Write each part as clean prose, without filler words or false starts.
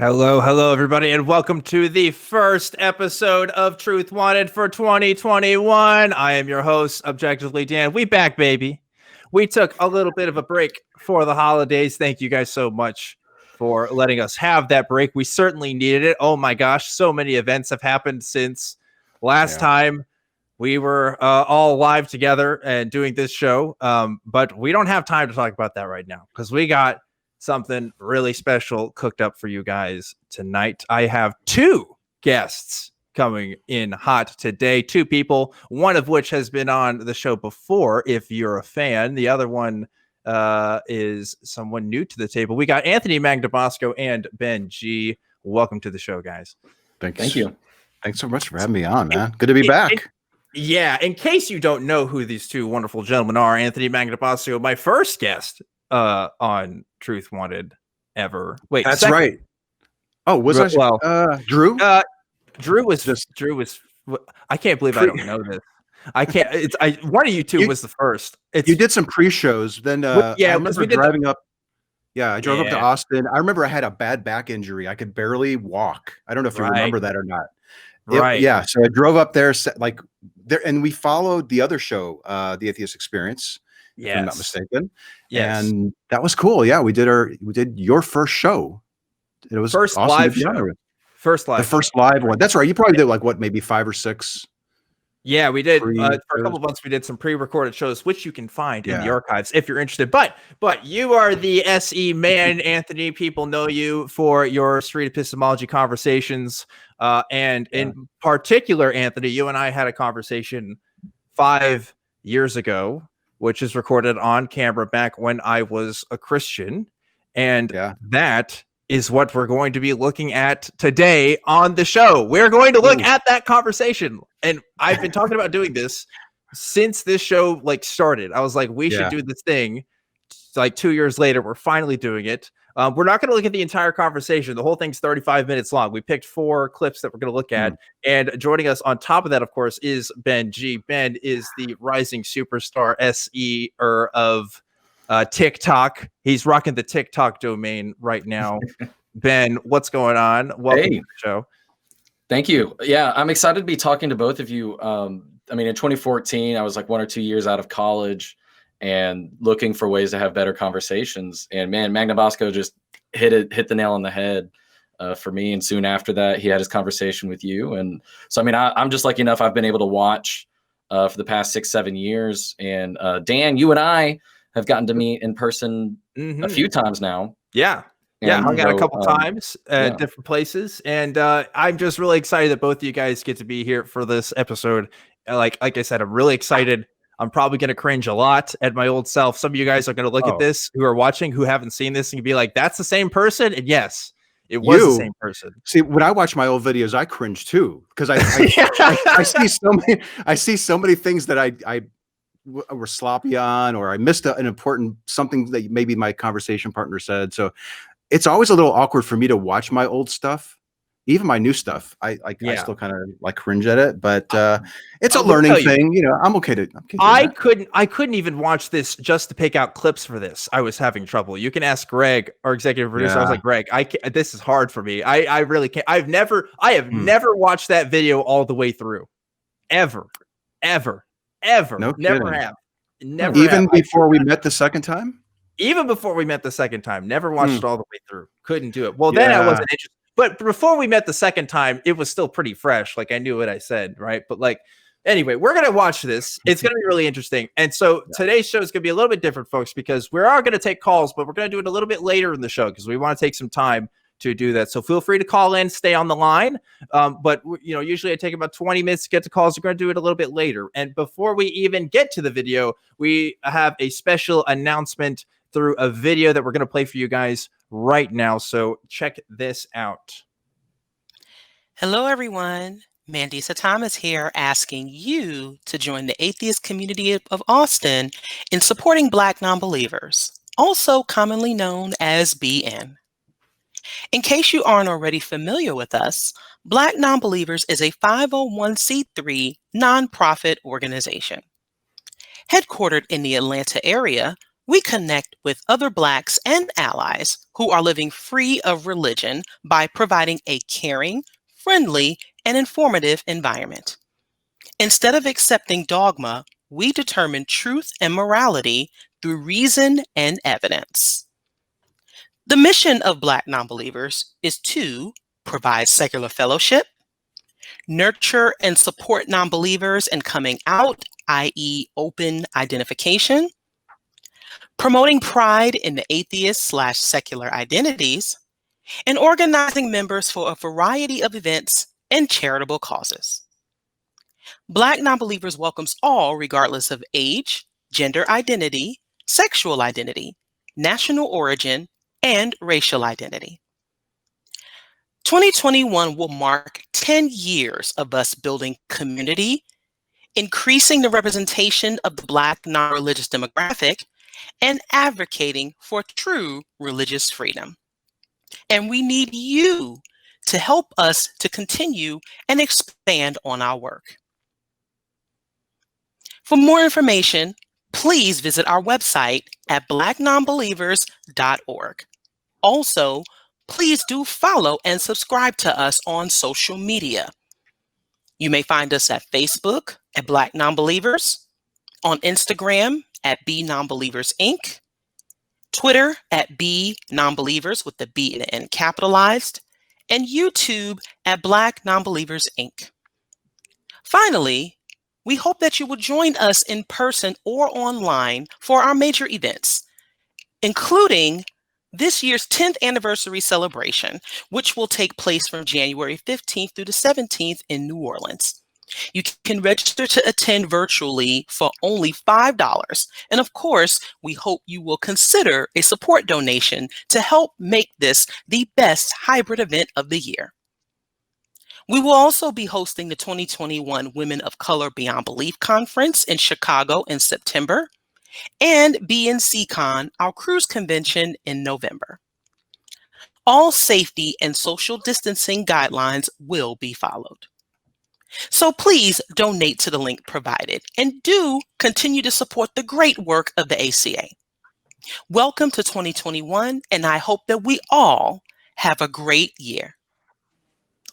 Hello, everybody, and welcome to the first episode of Truth Wanted for 2021. I am your host, Objectively Dan. We back, baby. We took a little bit of a break for the holidays. Thank you guys so much for letting us have that break. We certainly needed it. Oh my gosh, so many events have happened since last time we were all live together and doing this show. But we don't have time to talk about that right now because we got something really special cooked up for you guys tonight. I have two guests coming in hot today, two people, one of which has been on the show before if you're a fan. The other one is someone new to the table. We got Anthony Magnabosco and Ben G. Welcome to the show, guys. Thank you. Thanks so much for having me on, man. Good to be back. In case you don't know who these two wonderful gentlemen are, Anthony Magnabosco, my first guest on Truth Wanted ever. Wait, that's second. Right. Oh, was I? Well, Drew? Drew was. I can't believe I don't know this. I can't. One of you two was the first. You did some pre-shows, then. I remember driving up. Yeah, I drove up to Austin. I remember I had a bad back injury. I could barely walk. I don't know if you remember that or not. Right. So I drove up there, and we followed the other show, the Atheist Experience. If I'm not mistaken. Yes. And that was cool. Yeah, we did your first show. It was first awesome live show. First live one. That's right. You probably did maybe 5 or 6. Yeah, we did. For a couple of months, we did some pre-recorded shows, which you can find in the archives if you're interested. But you are the SE man, Anthony. People know you for your street epistemology conversations. And in particular, Anthony, you and I had a conversation 5 years ago, which is recorded on camera back when I was a Christian. And that is what we're going to be looking at today on the show. We're going to look at that conversation. And I've been talking about doing this since this show started. I was like, we should do this thing. 2 years later, we're finally doing it. We're not going to look at the entire conversation. The whole thing's 35 minutes long. We picked 4 clips that we're going to look at. And joining us on top of that, of course, is Ben G. Ben is the rising superstar SE-er of TikTok. He's rocking the TikTok domain right now. Ben, what's going on? Welcome to the show. Thank you. Yeah, I'm excited to be talking to both of you. In 2014, I was 1 or 2 years out of college and looking for ways to have better conversations. And man, Magnabosco just hit the nail on the head for me. And soon after that, he had his conversation with you. And so, I'm just lucky enough. I've been able to watch for the past 6-7 years. And Dan, you and I have gotten to meet in person a few times now. Yeah. Yeah, hung out a couple times at different places. And I'm just really excited that both of you guys get to be here for this episode. Like I said, I'm really excited. I'm probably going to cringe a lot at my old self. Some of you guys are going to look at this who are watching, who haven't seen this, and be like, that's the same person. And yes, it was the same person. See, when I watch my old videos, I cringe too, because I see so many things that I were sloppy on, or I missed an important something that maybe my conversation partner said. So it's always a little awkward for me to watch my old stuff. Even my new stuff, I still kind of cringe at it, but it's a learning thing. I'm okay to. I couldn't even watch this just to pick out clips for this. I was having trouble. You can ask Greg, our executive producer. I was like, Greg, this is hard for me. I really can't. I have never watched that video all the way through, ever. No never kidding. Have. Never. Even before we met the second time. Even before we met the second time, never watched it all the way through. Couldn't do it. Well, then I wasn't interested. But before we met the second time, it was still pretty fresh. I knew what I said, right? But anyway, we're going to watch this. It's going to be really interesting. And so today's show is going to be a little bit different, folks, because we are going to take calls, but we're going to do it a little bit later in the show because we want to take some time to do that. So feel free to call in, stay on the line. But usually I take about 20 minutes to get to calls. We're going to do it a little bit later. And before we even get to the video, we have a special announcement through a video that we're going to play for you guys right now. So check this out. Hello, everyone. Mandisa Thomas here, asking you to join the Atheist Community of Austin in supporting Black nonbelievers, also commonly known as BN. In case you aren't already familiar with us, Black Nonbelievers is a 501c3 nonprofit organization. Headquartered in the Atlanta area, we connect with other Blacks and allies who are living free of religion by providing a caring, friendly, and informative environment. Instead of accepting dogma, we determine truth and morality through reason and evidence. The mission of Black nonbelievers is to provide secular fellowship, nurture and support nonbelievers in coming out, i.e. open identification, promoting pride in the atheist/secular identities, and organizing members for a variety of events and charitable causes. Black nonbelievers welcomes all regardless of age, gender identity, sexual identity, national origin, and racial identity. 2021 will mark 10 years of us building community, increasing the representation of the Black non-religious demographic, and advocating for true religious freedom. And we need you to help us to continue and expand on our work. For more information, please visit our website at blacknonbelievers.org. Also, please do follow and subscribe to us on social media. You may find us at Facebook at Black Nonbelievers, on Instagram at B Nonbelievers Inc., Twitter at B Nonbelievers with the B and the N capitalized, and YouTube at Black Nonbelievers Inc. Finally, we hope that you will join us in person or online for our major events, including this year's 10th anniversary celebration, which will take place from January 15th through the 17th in New Orleans. You can register to attend virtually for only $5. And of course, we hope you will consider a support donation to help make this the best hybrid event of the year. We will also be hosting the 2021 Women of Color Beyond Belief Conference in Chicago in September, and BNCCon, our cruise convention, in November. All safety and social distancing guidelines will be followed. So please donate to the link provided and do continue to support the great work of the ACA. Welcome to 2021, and I hope that we all have a great year.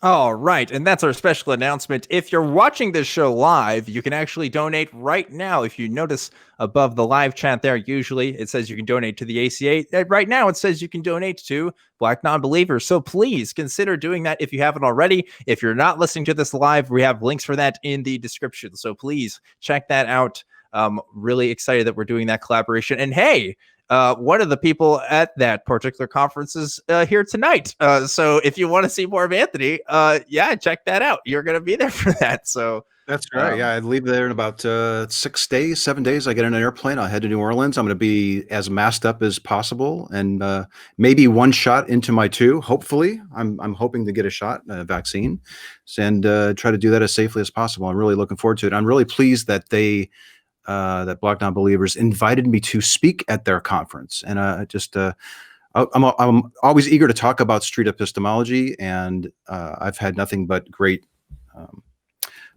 All right, and that's our special announcement. If you're watching this show live, you can actually donate right now. If you notice above the live chat there, usually it says you can donate to the ACA. Right now it says you can donate to Black Nonbelievers. So please consider doing that if you haven't already. If you're not listening to this live, we have links for that in the description. So please check that out. Really excited that we're doing that collaboration. And hey, one of the people at that particular conference is here tonight. So if you want to see more of Anthony, yeah, check that out. You're going to be there for that. So that's right. Yeah, I leave there in about 7 days. I get in an airplane. I'll head to New Orleans. I'm going to be as masked up as possible, and maybe one shot into my two. Hopefully, I'm hoping to get a shot, a vaccine, and try to do that as safely as possible. I'm really looking forward to it. I'm really pleased that that Black Nonbelievers invited me to speak at their conference, and I'm always eager to talk about street epistemology, and I've had nothing but great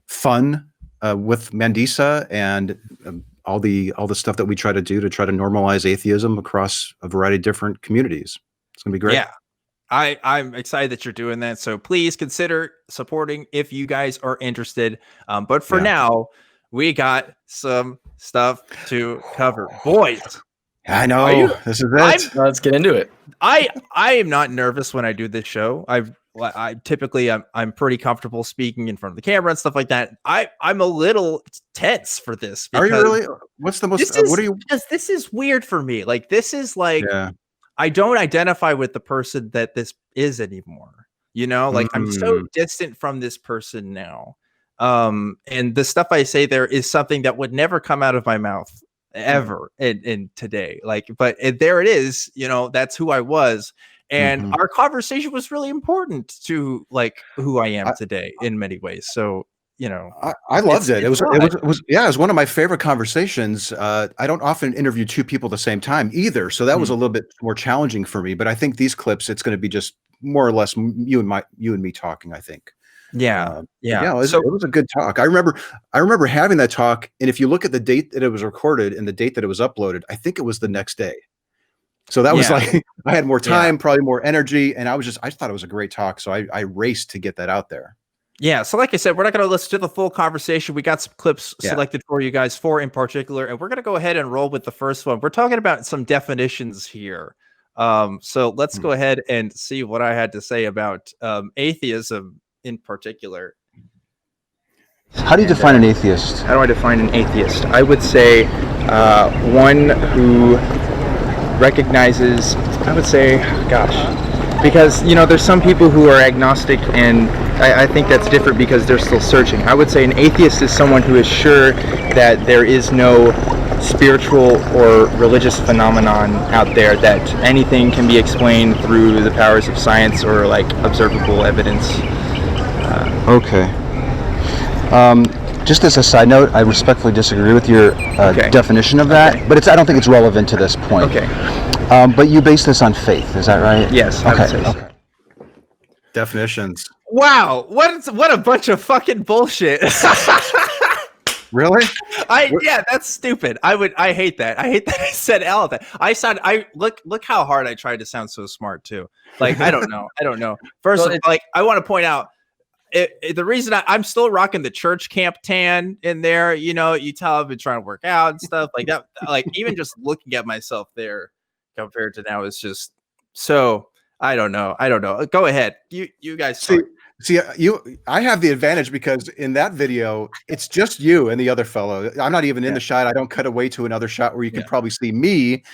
fun with Mandisa and all the stuff that we try to do to try to normalize atheism across a variety of different communities. It's gonna be great. Yeah. I'm excited that you're doing that. So please consider supporting if you guys are interested. But for now, we got some stuff to cover. Boys, I know. This is it. Let's get into it. I am not nervous when I do this show. I typically I'm pretty comfortable speaking in front of the camera and stuff like that. I'm a little tense for this. Are you really? What's the most? What are you? Because this is weird for me. Like, this is like, I don't identify with the person that this is anymore. You know, like I'm so distant from this person now. And the stuff I say there is something that would never come out of my mouth ever in today. Like, but there it is. You know, that's who I was. And our conversation was really important to like who I am today in many ways. So, you know, I loved it. It was one of my favorite conversations. I don't often interview two people at the same time either. So that was a little bit more challenging for me, but I think these clips, it's going to be just more or less you and me talking, I think. Yeah. Yeah, it was a good talk. I remember having that talk, and if you look at the date that it was recorded and the date that it was uploaded, I think it was the next day. So that was like, I had more time, probably more energy, and I just thought it was a great talk. So I raced to get that out there. Yeah. So like I said, we're not going to listen to the full conversation. We got some clips selected for you guys, 4 in particular, and we're going to go ahead and roll with the first one. We're talking about some definitions here. So let's go ahead and see what I had to say about atheism in particular. How do you define an atheist? How do I define an atheist? I would say one who recognizes, I would say, because, you know, there's some people who are agnostic, and I think that's different because they're still searching. I would say an atheist is someone who is sure that there is no spiritual or religious phenomenon out there, that anything can be explained through the powers of science or like observable evidence. Okay. Just as a side note, I respectfully disagree with your definition of that, but I don't think it's relevant to this point. Okay. But you base this on faith, is that right? Yes. I would say so. Definitions. Wow, what a bunch of fucking bullshit. Really? Yeah, that's stupid. I hate that. I hate that I said all of that. Look how hard I tried to sound so smart too. Like, I don't know. First, like, I want to point out the reason I'm still rocking the church camp tan in there. You know, you tell I've been trying to work out and stuff like that. Like, even just looking at myself there compared to now is just so. I don't know. Go ahead. You guys see. I have the advantage because in that video, it's just you and the other fellow. I'm not even in the shot. I don't cut away to another shot where you can probably see me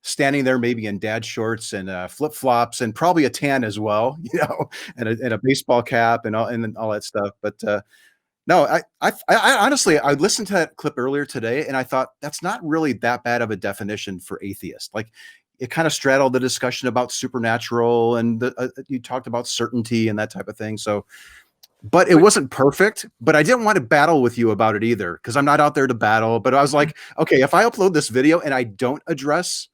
standing there, maybe in dad shorts and flip flops, and probably a tan as well, you know, and a baseball cap and all that stuff. But no, I honestly, I listened to that clip earlier today, and I thought that's not really that bad of a definition for atheist. Like, it kind of straddled the discussion about supernatural, and you talked about certainty and that type of thing. So, but it wasn't perfect, but I didn't want to battle with you about it either, because I'm not out there to battle. But I was like, okay, if I upload this video and I don't address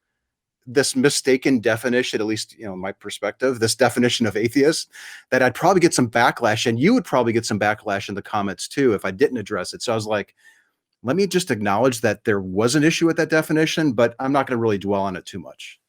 this mistaken definition, at least, you know, my perspective, this definition of atheist, that I'd probably get some backlash, and you would probably get some backlash in the comments too if I didn't address it. So I was like, let me just acknowledge that there was an issue with that definition, but I'm not going to really dwell on it too much.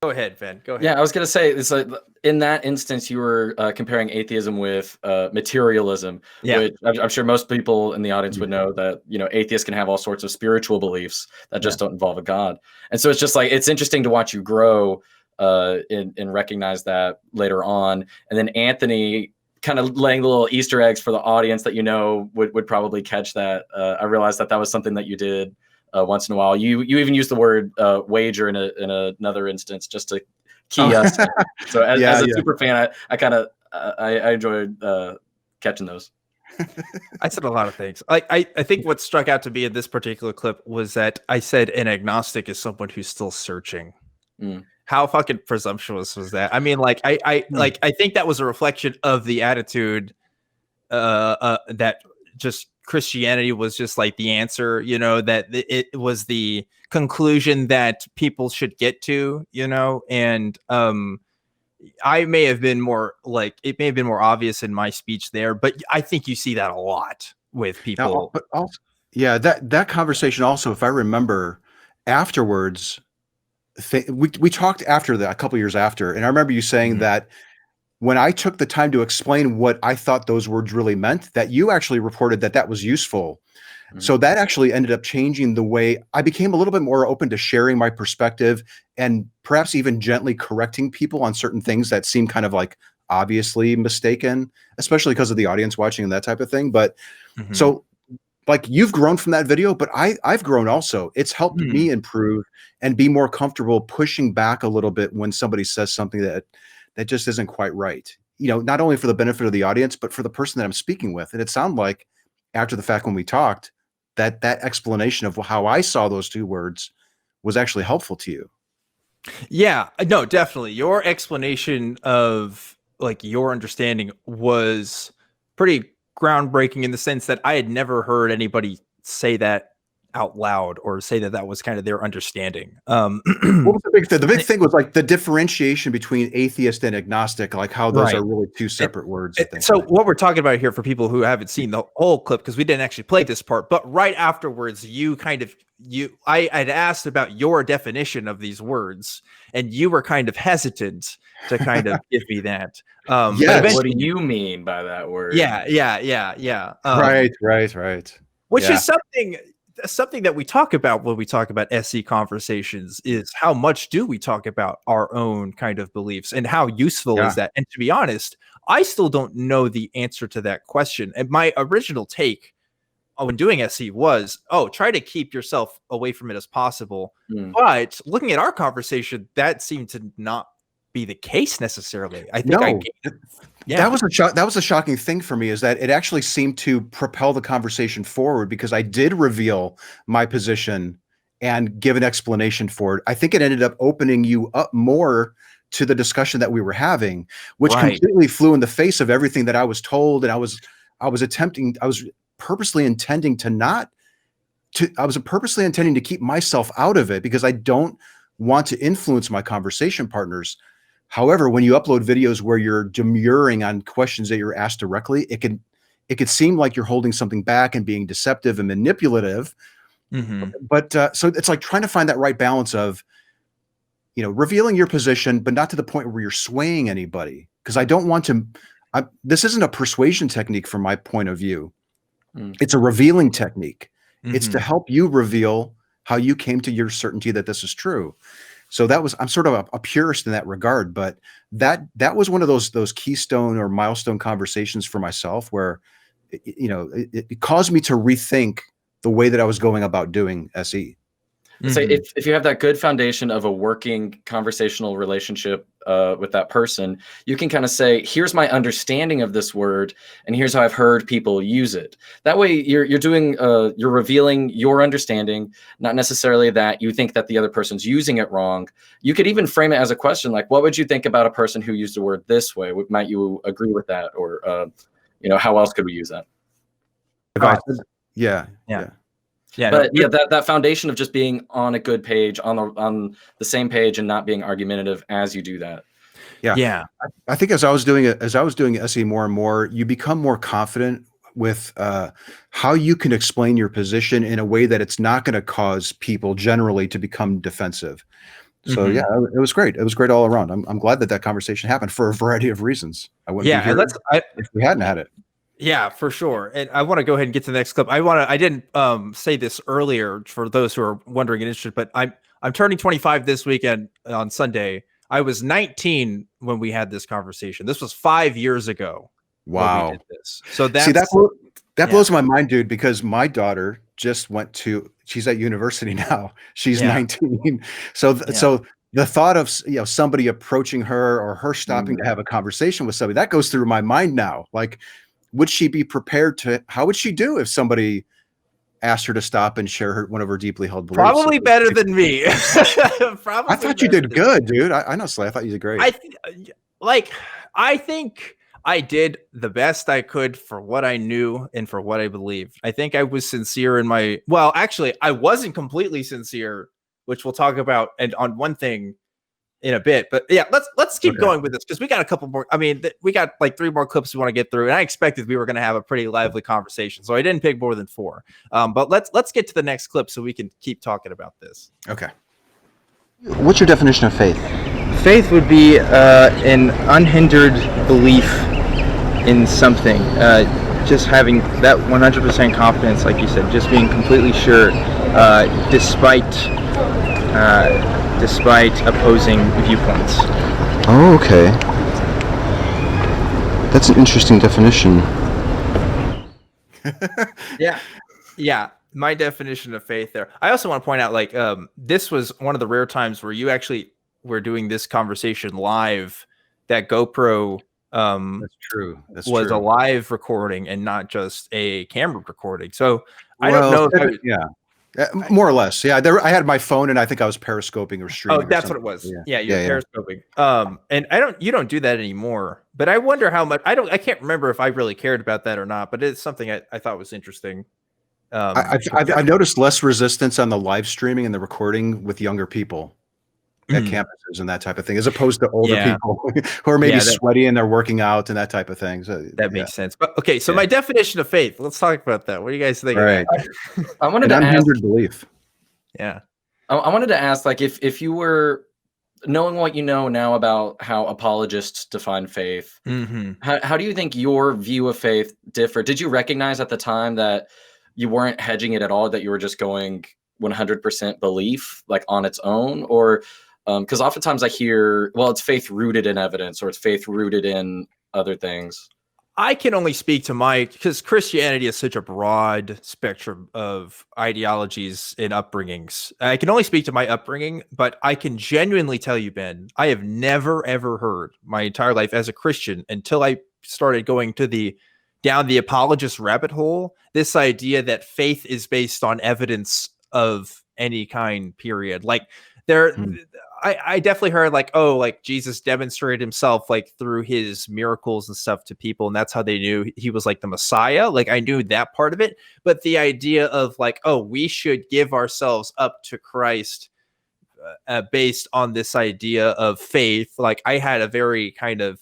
Go ahead, Ben. Go ahead. Yeah, I was going to say, it's like, in that instance, you were comparing atheism with materialism, which I'm sure most people in the audience would know that, you know, atheists can have all sorts of spiritual beliefs that just don't involve a God. And so it's just like, it's interesting to watch you grow and recognize that later on. And then Anthony kind of laying the little Easter eggs for the audience that, you know, would probably catch that. I realized that was something that you did once in a while. You even used the word wager in another instance just to key us in. So as a super fan, I enjoyed catching those. I said a lot of things. I think what struck out to me in this particular clip was that I said an agnostic is someone who's still searching. How fucking presumptuous was that? I mean, like, I think that was a reflection of the attitude that just Christianity was just like the answer, you know, that it was the conclusion that people should get to, you know, and I may have been more like, it may have been more obvious in my speech there, but I think you see that a lot with people. Now, but also, that conversation also, if I remember afterwards, we talked after that, a couple years after, and I remember you saying that when I took the time to explain what I thought those words really meant, that you actually reported that was useful. So that actually ended up changing the way I became a little bit more open to sharing my perspective, and perhaps even gently correcting people on certain things that seem kind of like obviously mistaken, especially because of the audience watching and that type of thing. But so, like, you've grown from that video, but I've grown also. It's helped me improve and be more comfortable pushing back a little bit when somebody says something that just isn't quite right. You know, not only for the benefit of the audience, but for the person that I'm speaking with. And it sounded like after the fact, when we talked, that explanation of how I saw those two words was actually helpful to you. Yeah, no, definitely. Your explanation of like your understanding was pretty groundbreaking in the sense that I had never heard anybody say that out loud or say that that was kind of their understanding. What was the big thing? The big thing was like the differentiation between atheist and agnostic, like how those are really two separate words. So what we're talking about here for people who haven't seen the whole clip, because we didn't actually play this part, but right afterwards, I had asked about your definition of these words, and you were kind of hesitant to kind of give me that. What do you mean by that word? Yeah. Right. Which is something that we talk about when we talk about SE conversations is how much do we talk about our own kind of beliefs and how useful is that? And to be honest, I still don't know the answer to that question. And my original take when doing SE was, try to keep yourself away from it as possible. But looking at our conversation, that seemed to not be the case necessarily. I think that was a shocking thing for me, is that it actually seemed to propel the conversation forward, because I did reveal my position and give an explanation for it. I think it ended up opening you up more to the discussion that we were having, which completely flew in the face of everything that I was told. And I was purposely intending to keep myself out of it, because I don't want to influence my conversation partners. However, when you upload videos where you're demurring on questions that you're asked directly, it could seem like you're holding something back and being deceptive and manipulative. But so it's like trying to find that right balance of, revealing your position, but not to the point where you're swaying anybody. Because I don't want to. This isn't a persuasion technique from my point of view. It's a revealing technique. It's to help you reveal how you came to your certainty that this is true. So I'm sort of a purist in that regard, but that was one of those keystone or milestone conversations for myself where, it caused me to rethink the way that I was going about doing SE. So if you have that good foundation of a working conversational relationship with that person, you can kind of say, here's my understanding of this word, and here's how I've heard people use it. That way you're revealing your understanding, not necessarily that you think that the other person's using it wrong. You could even frame it as a question, like, what would you think about a person who used the word this way? Might you agree with that? Or, how else could we use that? Yeah. But that foundation of just being on a good page, on the same page, and not being argumentative as you do that. I think as I was doing SE more and more, you become more confident with how you can explain your position in a way that it's not going to cause people generally to become defensive. So it was great. It was great all around. I'm glad that conversation happened for a variety of reasons. I wouldn't be here if we hadn't had it. Yeah, for sure. And I want to go ahead and get to the next clip. I didn't say this earlier for those who are wondering and interested, but I'm turning 25 this weekend on Sunday. I was 19 when we had this conversation. This was 5 years ago. Wow. We did this. So that blows my mind, dude, because my daughter just she's at university now. She's 19. So the thought of somebody approaching her or her stopping to have a conversation with somebody, that goes through my mind now. Like, would she be prepared how would she do if somebody asked her to stop and share one of her deeply held beliefs? Probably better than me. I thought you did good, dude. Honestly, I thought you did great. I think I did the best I could for what I knew and for what I believed. I think I was sincere in actually, I wasn't completely sincere, which we'll talk about and on one thing in a bit, but let's keep going with this, because we got a couple more. I mean, we got like 3 more clips we want to get through, and I expected we were going to have a pretty lively conversation, so I didn't pick more than 4. But let's get to the next clip so we can keep talking about this. Okay. What's your definition of faith? Faith would be an unhindered belief in something, just having that 100% confidence, like you said, just being completely sure, despite opposing viewpoints. Oh, okay. That's an interesting definition. Yeah. My definition of faith there. I also want to point out, this was one of the rare times where you actually were doing this conversation live. That GoPro that's true. Was a live recording and not just a camera recording. So I don't know. More or less. Yeah. I had my phone and I think I was periscoping or streaming. Oh, that's what it was. Yeah, you're periscoping. And you don't do that anymore. But I wonder how much I can't remember if I really cared about that or not, but it's something I thought was interesting. I've noticed less resistance on the live streaming and the recording with younger people at campuses and that type of thing, as opposed to older people who are maybe sweaty and they're working out and that type of thing. So that makes sense. But okay, so my definition of faith. Let's talk about that. What do you guys think? Right. I wanted to ask. Belief. Yeah. I wanted to ask, like, if you were knowing what you know now about how apologists define faith, how do you think your view of faith differed? Did you recognize at the time that you weren't hedging it at all, that you were just going 100% belief, like on its own? Or because oftentimes I hear, well, it's faith rooted in evidence, or it's faith rooted in other things. I can only speak to because Christianity is such a broad spectrum of ideologies and upbringings. I can only speak to my upbringing, but I can genuinely tell you, Ben, I have never, ever heard my entire life as a Christian until I started going down the apologist rabbit hole, this idea that faith is based on evidence of any kind, period. Like I definitely heard like Jesus demonstrated himself like through his miracles and stuff to people, and that's how they knew he was like the Messiah. Like I knew that part of it, but the idea of like, oh, we should give ourselves up to Christ based on this idea of faith. Like I had a very kind of,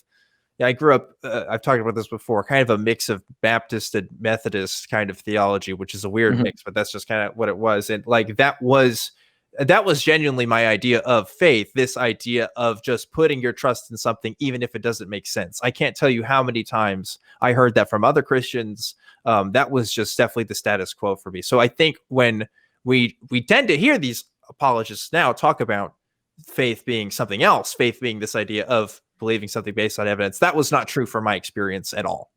I grew up, I've talked about this before, kind of a mix of Baptist and Methodist kind of theology, which is a weird mix, but that's just kind of what it was. And like that was genuinely my idea of faith, this idea of just putting your trust in something, even if it doesn't make sense. I can't tell you how many times I heard that from other Christians. That was just definitely the status quo for me. So I think when we tend to hear these apologists now talk about faith being something else, faith being this idea of believing something based on evidence, that was not true for my experience at all.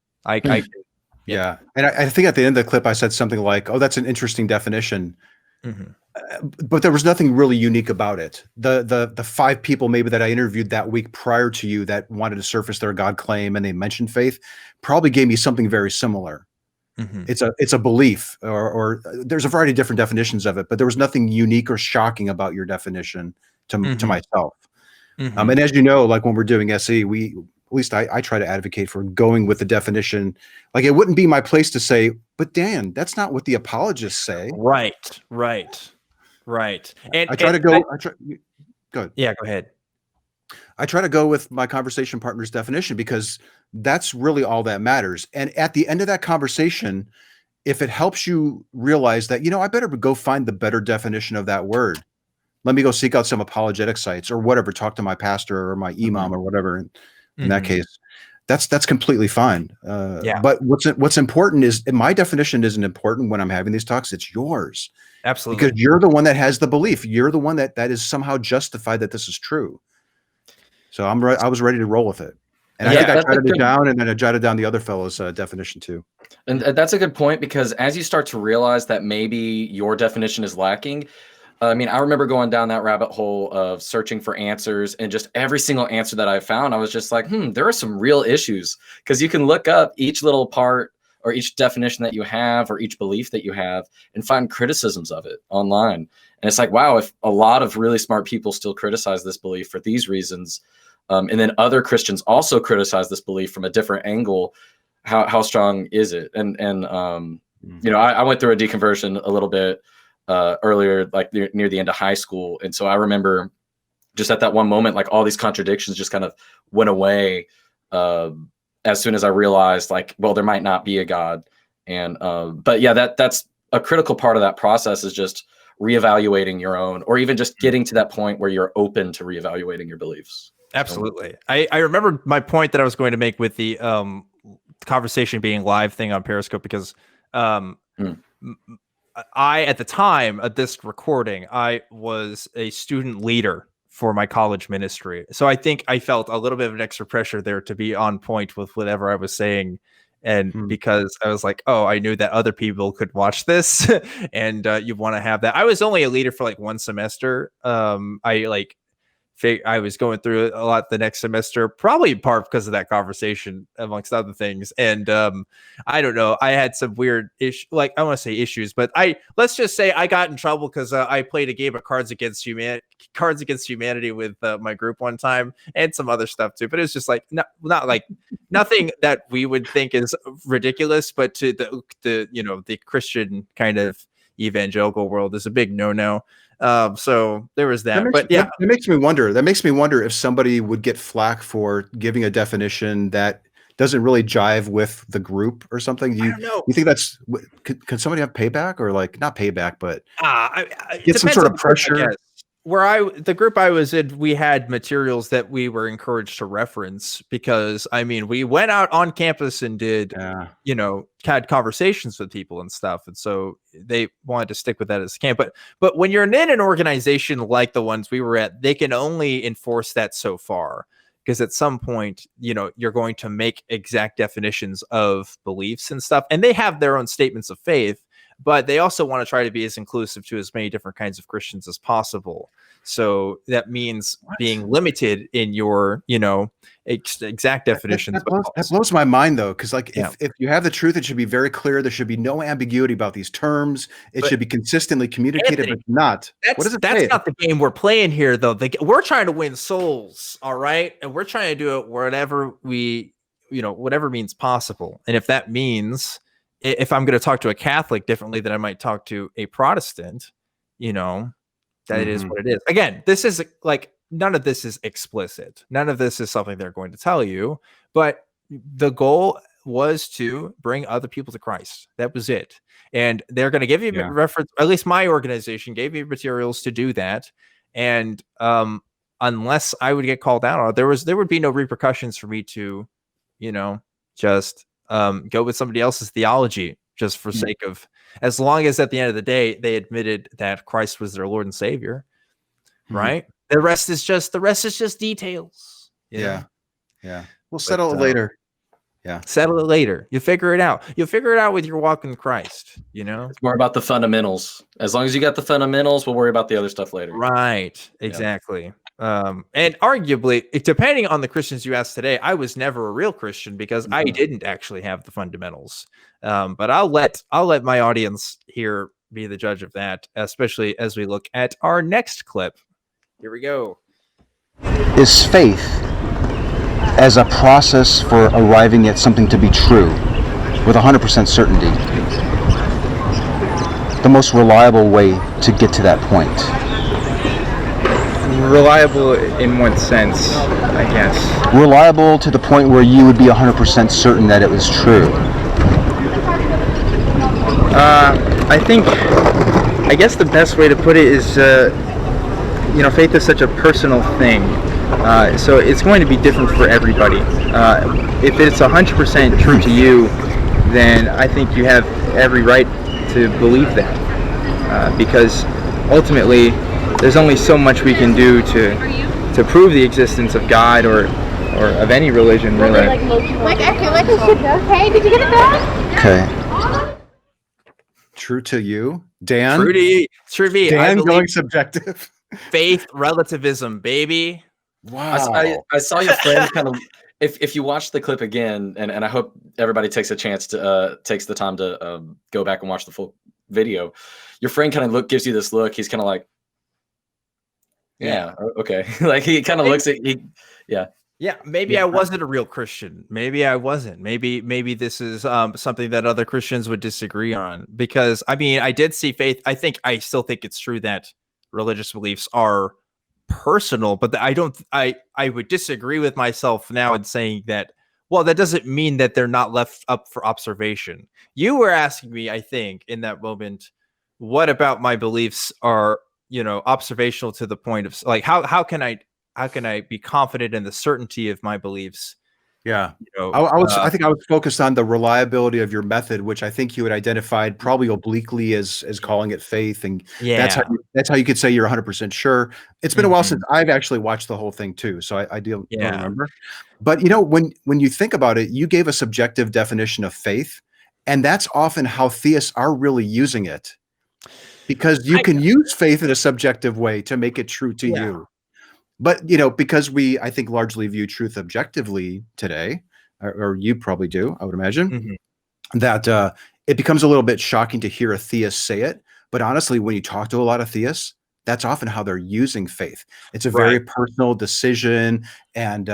Yeah. And I think at the end of the clip, I said something like, oh, that's an interesting definition. But there was nothing really unique about it. The 5 people maybe that I interviewed that week prior to you that wanted to surface their God claim and they mentioned faith probably gave me something very similar. It's a belief, or there's a variety of different definitions of it, but there was nothing unique or shocking about your definition to myself. And as you know, like when we're doing SE, at least I try to advocate for going with the definition. Like it wouldn't be my place to say, but Dan, that's not what the apologists say. Right. And I try to go. Go ahead. Yeah, go ahead. I try to go with my conversation partner's definition because that's really all that matters. And at the end of that conversation, if it helps you realize that, I better go find the better definition of that word. Let me go seek out some apologetic sites or whatever, talk to my pastor or my imam or whatever. In that case, that's completely fine. But what's important is, my definition isn't important when I'm having these talks. It's yours. Absolutely. Because you're the one that has the belief. You're the one that is somehow justified that this is true. So I was ready to roll with it. And I think I jotted it down, and then I jotted down the other fellow's definition too. And that's a good point, because as you start to realize that maybe your definition is lacking, I remember going down that rabbit hole of searching for answers, and just every single answer that I found, I was just like, there are some real issues, because you can look up each little part or each definition that you have or each belief that you have and find criticisms of it online. And it's like, wow, if a lot of really smart people still criticize this belief for these reasons, and then other Christians also criticize this belief from a different angle, how strong is it? And I went through a deconversion a little bit earlier, like near the end of high school. And so I remember just at that one moment, like all these contradictions just kind of went away as soon as I realized, like, well, there might not be a God. And but yeah, that's a critical part of that process, is just reevaluating your own, or even just getting to that point where you're open to reevaluating your beliefs. Absolutely. I remember my point that I was going to make with the conversation being live thing on Periscope, because I, at the time of this recording, I was a student leader for my college ministry. So I think I felt a little bit of an extra pressure there to be on point with whatever I was saying. And because I was like, oh, I knew that other people could watch this and you want to have that. I was only a leader for like one semester. I I was going through a lot the next semester, probably in part because of that conversation, amongst other things. And I don't know, I had some weird issue, like I want to say issues, but let's just say I got in trouble because I played a game of Cards Against Humanity with my group one time, and some other stuff too. But it was just like not like nothing that we would think is ridiculous, but to the Christian kind of evangelical world is a big no. So there was that. But yeah, that makes me wonder. That makes me wonder if somebody would get flack for giving a definition that doesn't really jive with the group or something. You think that's can somebody have payback, or like not payback, but get some sort of pressure? The group I was in, we had materials that we were encouraged to reference because, I mean, we went out on campus and did, had conversations with people and stuff. And so they wanted to stick with that as camp. But when you're in an organization like the ones we were at, they can only enforce that so far. Because at some point, you're going to make exact definitions of beliefs and stuff. And they have their own statements of faith, but they also want to try to be as inclusive to as many different kinds of Christians as possible. So that means being limited in your, exact definitions. That blows my mind, though, because if you have the truth, it should be very clear. There should be no ambiguity about these terms. It should be consistently communicated, but not. That's not the game we're playing here, though. We're trying to win souls, all right? And we're trying to do it whatever whatever means possible. And if that means, if I'm going to talk to a Catholic differently than I might talk to a Protestant, that it is what it is. Again, this is like, none of this is explicit. None of this is something they're going to tell you, but the goal was to bring other people to Christ. That was it. And they're going to give you reference, at least my organization gave me materials to do that. And unless I would get called out, there would be no repercussions for me to, just go with somebody else's theology just for sake of, as long as at the end of the day, they admitted that Christ was their Lord and Savior, right? The rest is just details. Yeah. We'll settle it later. Yeah. Settle it later. You figure it out. You'll figure it out with your walk in Christ, It's more about the fundamentals. As long as you got the fundamentals, we'll worry about the other stuff later. Right. Exactly. And arguably, depending on the Christians you ask today, I was never a real Christian because I didn't actually have the fundamentals. But I'll let my audience here be the judge of that, especially as we look at our next clip. Here we go. Is faith as a process for arriving at something to be true with 100% certainty the most reliable way to get to that point? Reliable in what sense, I guess? Reliable to the point where you would be 100% certain that it was true. I guess the best way to put it is, faith is such a personal thing. So it's going to be different for everybody. If it's 100% true to you, then I think you have every right to believe that. Because ultimately, there's only so much we can do to prove the existence of God or of any religion, really. Hey, did you get it back? Okay. True to you, Dan? True to me. Dan going subjective. Faith relativism, baby. Wow. I saw your friend kind of, if you watch the clip again, and I hope everybody takes the time to go back and watch the full video. Your friend kind of gives you this look. He's kind of like, yeah, okay. Like he kind of looks at Maybe I wasn't a real Christian. Maybe I wasn't. Maybe this is something that other Christians would disagree on, because I mean, I did see faith. I still think it's true that religious beliefs are personal, but I would disagree with myself now in saying that, well, that doesn't mean that they're not left up for observation. You were asking me, I think, in that moment, what about my beliefs are, observational to the point of like, how can I be confident in the certainty of my beliefs? Yeah. I think I was focused on the reliability of your method, which I think you had identified probably obliquely as calling it faith. And that's how you could say you're 100% sure. It's been a while since I've actually watched the whole thing too. So I don't remember. But when you think about it, you gave a subjective definition of faith, and that's often how theists are really using it. Because you can use faith in a subjective way to make it true to you. But because I think largely view truth objectively today, or you probably do, I would imagine, that it becomes a little bit shocking to hear a theist say it. But honestly, when you talk to a lot of theists, that's often how they're using faith. It's a very personal decision, and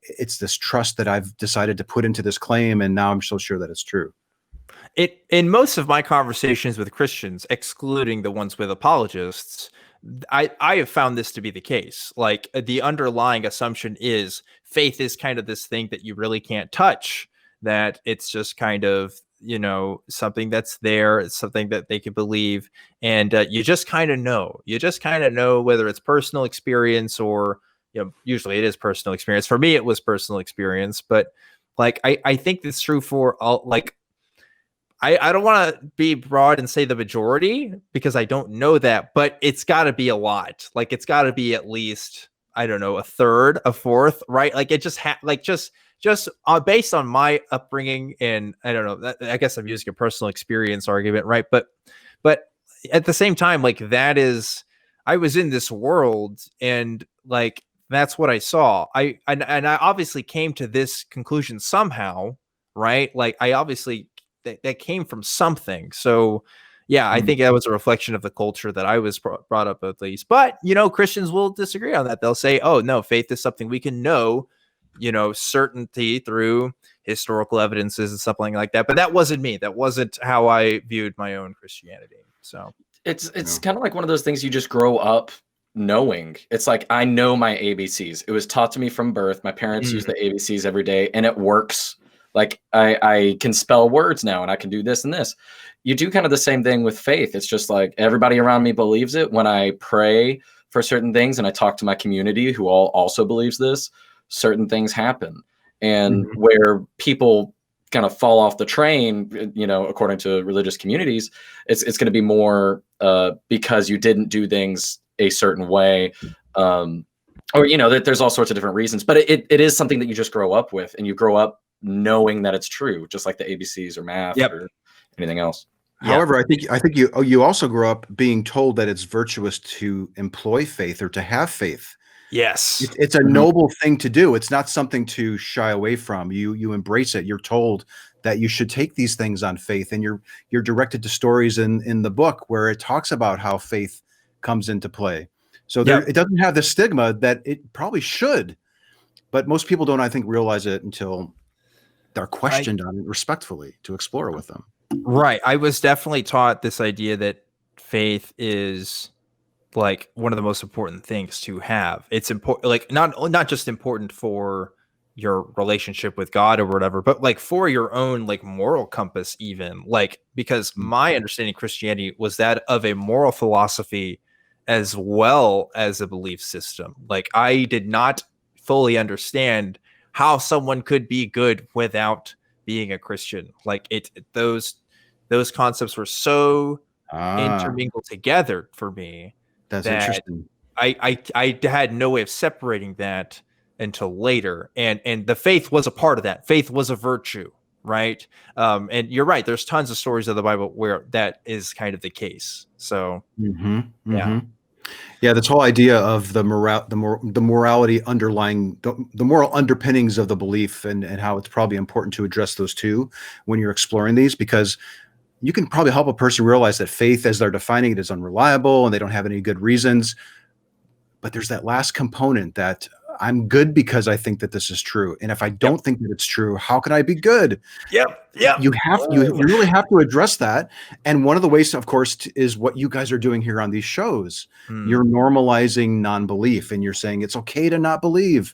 it's this trust that I've decided to put into this claim, and now I'm so sure that it's true. In most of my conversations with Christians, excluding the ones with apologists, I have found this to be the case. Like, the underlying assumption is faith is kind of this thing that you really can't touch, that it's just kind of, something that's there. It's something that they can believe. And you just kind of know. You just kind of know whether it's personal experience or, usually it is personal experience. For me, it was personal experience. But like, I think it's true for all, like, I don't want to be broad and say the majority because I don't know that, but it's got to be a lot. Like, it's got to be at least, I don't know, a third, a fourth, right? Like, it just just based on my upbringing, and I don't know, I guess I'm using a personal experience argument, right? But at the same time, like, I was in this world, and like, that's what I saw. I obviously came to this conclusion somehow, right? Like, I obviously that came from something. So yeah, I think that was a reflection of the culture that I was brought up, at least. But Christians will disagree on that. They'll say, oh no, faith is something we can know, certainty through historical evidences and something like that. But that wasn't me. That wasn't how I viewed my own Christianity. So it's kind of like one of those things you just grow up knowing. It's like, I know my ABCs. It was taught to me from birth. My parents use the ABCs every day, and it works. Like, I can spell words now, and I can do this and this. You do kind of the same thing with faith. It's just like, everybody around me believes it. When I pray for certain things and I talk to my community who all also believes this, certain things happen. And where people kind of fall off the train, according to religious communities, it's going to be more because you didn't do things a certain way, or that there's all sorts of different reasons. But it is something that you just grow up with, and you grow up knowing that it's true, just like the ABCs or math or anything else. However, I think you also grow up being told that it's virtuous to employ faith or to have faith. Yes, it's a noble thing to do. It's not something to shy away from. You embrace it. You're told that you should take these things on faith, and you're directed to stories in the book where it talks about how faith comes into play. So it doesn't have the stigma that it probably should, but most people don't, I think, realize it until they're questioned on it respectfully to explore with them. Right. I was definitely taught this idea that faith is like one of the most important things to have. It's important, like not just important for your relationship with God or whatever, but like for your own like moral compass, even, like, because my understanding of Christianity was that of a moral philosophy as well as a belief system. Like, I did not fully understand how someone could be good without being a Christian. Like, those concepts were so intermingled together for me. That's interesting. I had no way of separating that until later. And the faith was a part of that. Faith was a virtue, right? And you're right. There's tons of stories of the Bible where that is kind of the case. So yeah, this whole idea of the morality underlying the moral underpinnings of the belief, and how it's probably important to address those too when you're exploring these, because you can probably help a person realize that faith, as they're defining it, is unreliable and they don't have any good reasons. But there's that last component that I'm good because I think that this is true. And if I don't think that it's true, how can I be good? You really have to address that. And one of the ways, of course, is what you guys are doing here on these shows. You're normalizing non-belief, and you're saying it's okay to not believe.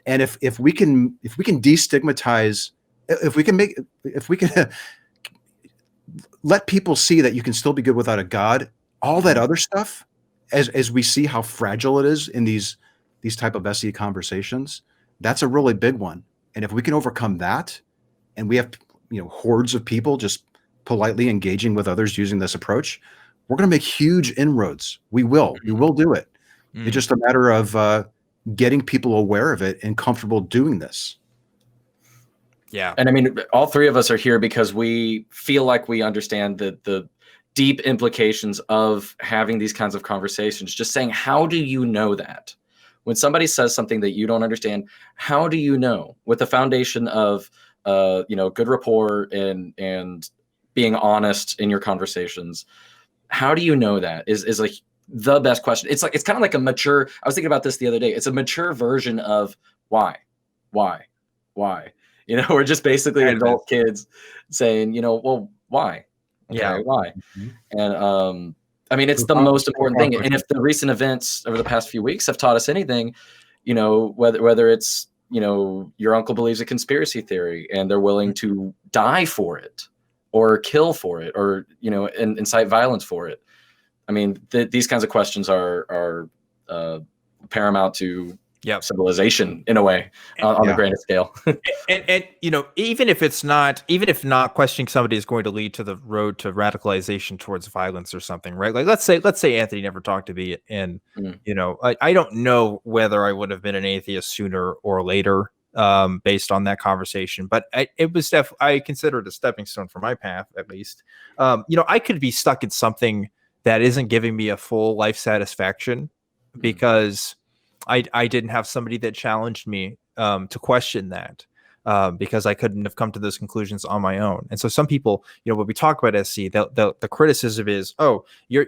And if we can destigmatize, if we can let people see that you can still be good without a God, all that other stuff, as we see how fragile it is in these type of SE conversations, that's a really big one. And if we can overcome that, and we have hordes of people just politely engaging with others using this approach, we're going to make huge inroads. We will do it. It's just a matter of getting people aware of it and comfortable doing this. Yeah. And I mean, all three of us are here because we feel like we understand the deep implications of having these kinds of conversations. Just saying, how do you know that? When somebody says something that you don't understand, how do you know, with the foundation of good rapport and being honest in your conversations, how do you know that is like the best question? It's kind of like a mature, I was thinking about this the other day. It's a mature version of why. We're just basically adult kids saying, well, why? Okay, why? And I mean, it's the most important thing. And if the recent events over the past few weeks have taught us anything, whether it's, your uncle believes a conspiracy theory and they're willing to die for it or kill for it or, incite violence for it. I mean, these kinds of questions are paramount to civilization in a way on the grander scale. and even if not questioning somebody is going to lead to the road to radicalization towards violence or something, right? Like let's say Anthony never talked to me, and I don't know whether I would have been an atheist sooner or later based on that conversation, but it was I consider it a stepping stone for my path, at least. I could be stuck in something that isn't giving me a full life satisfaction because I didn't have somebody that challenged me to question that because I couldn't have come to those conclusions on my own. And so some people, when we talk about SC, the criticism is, oh, you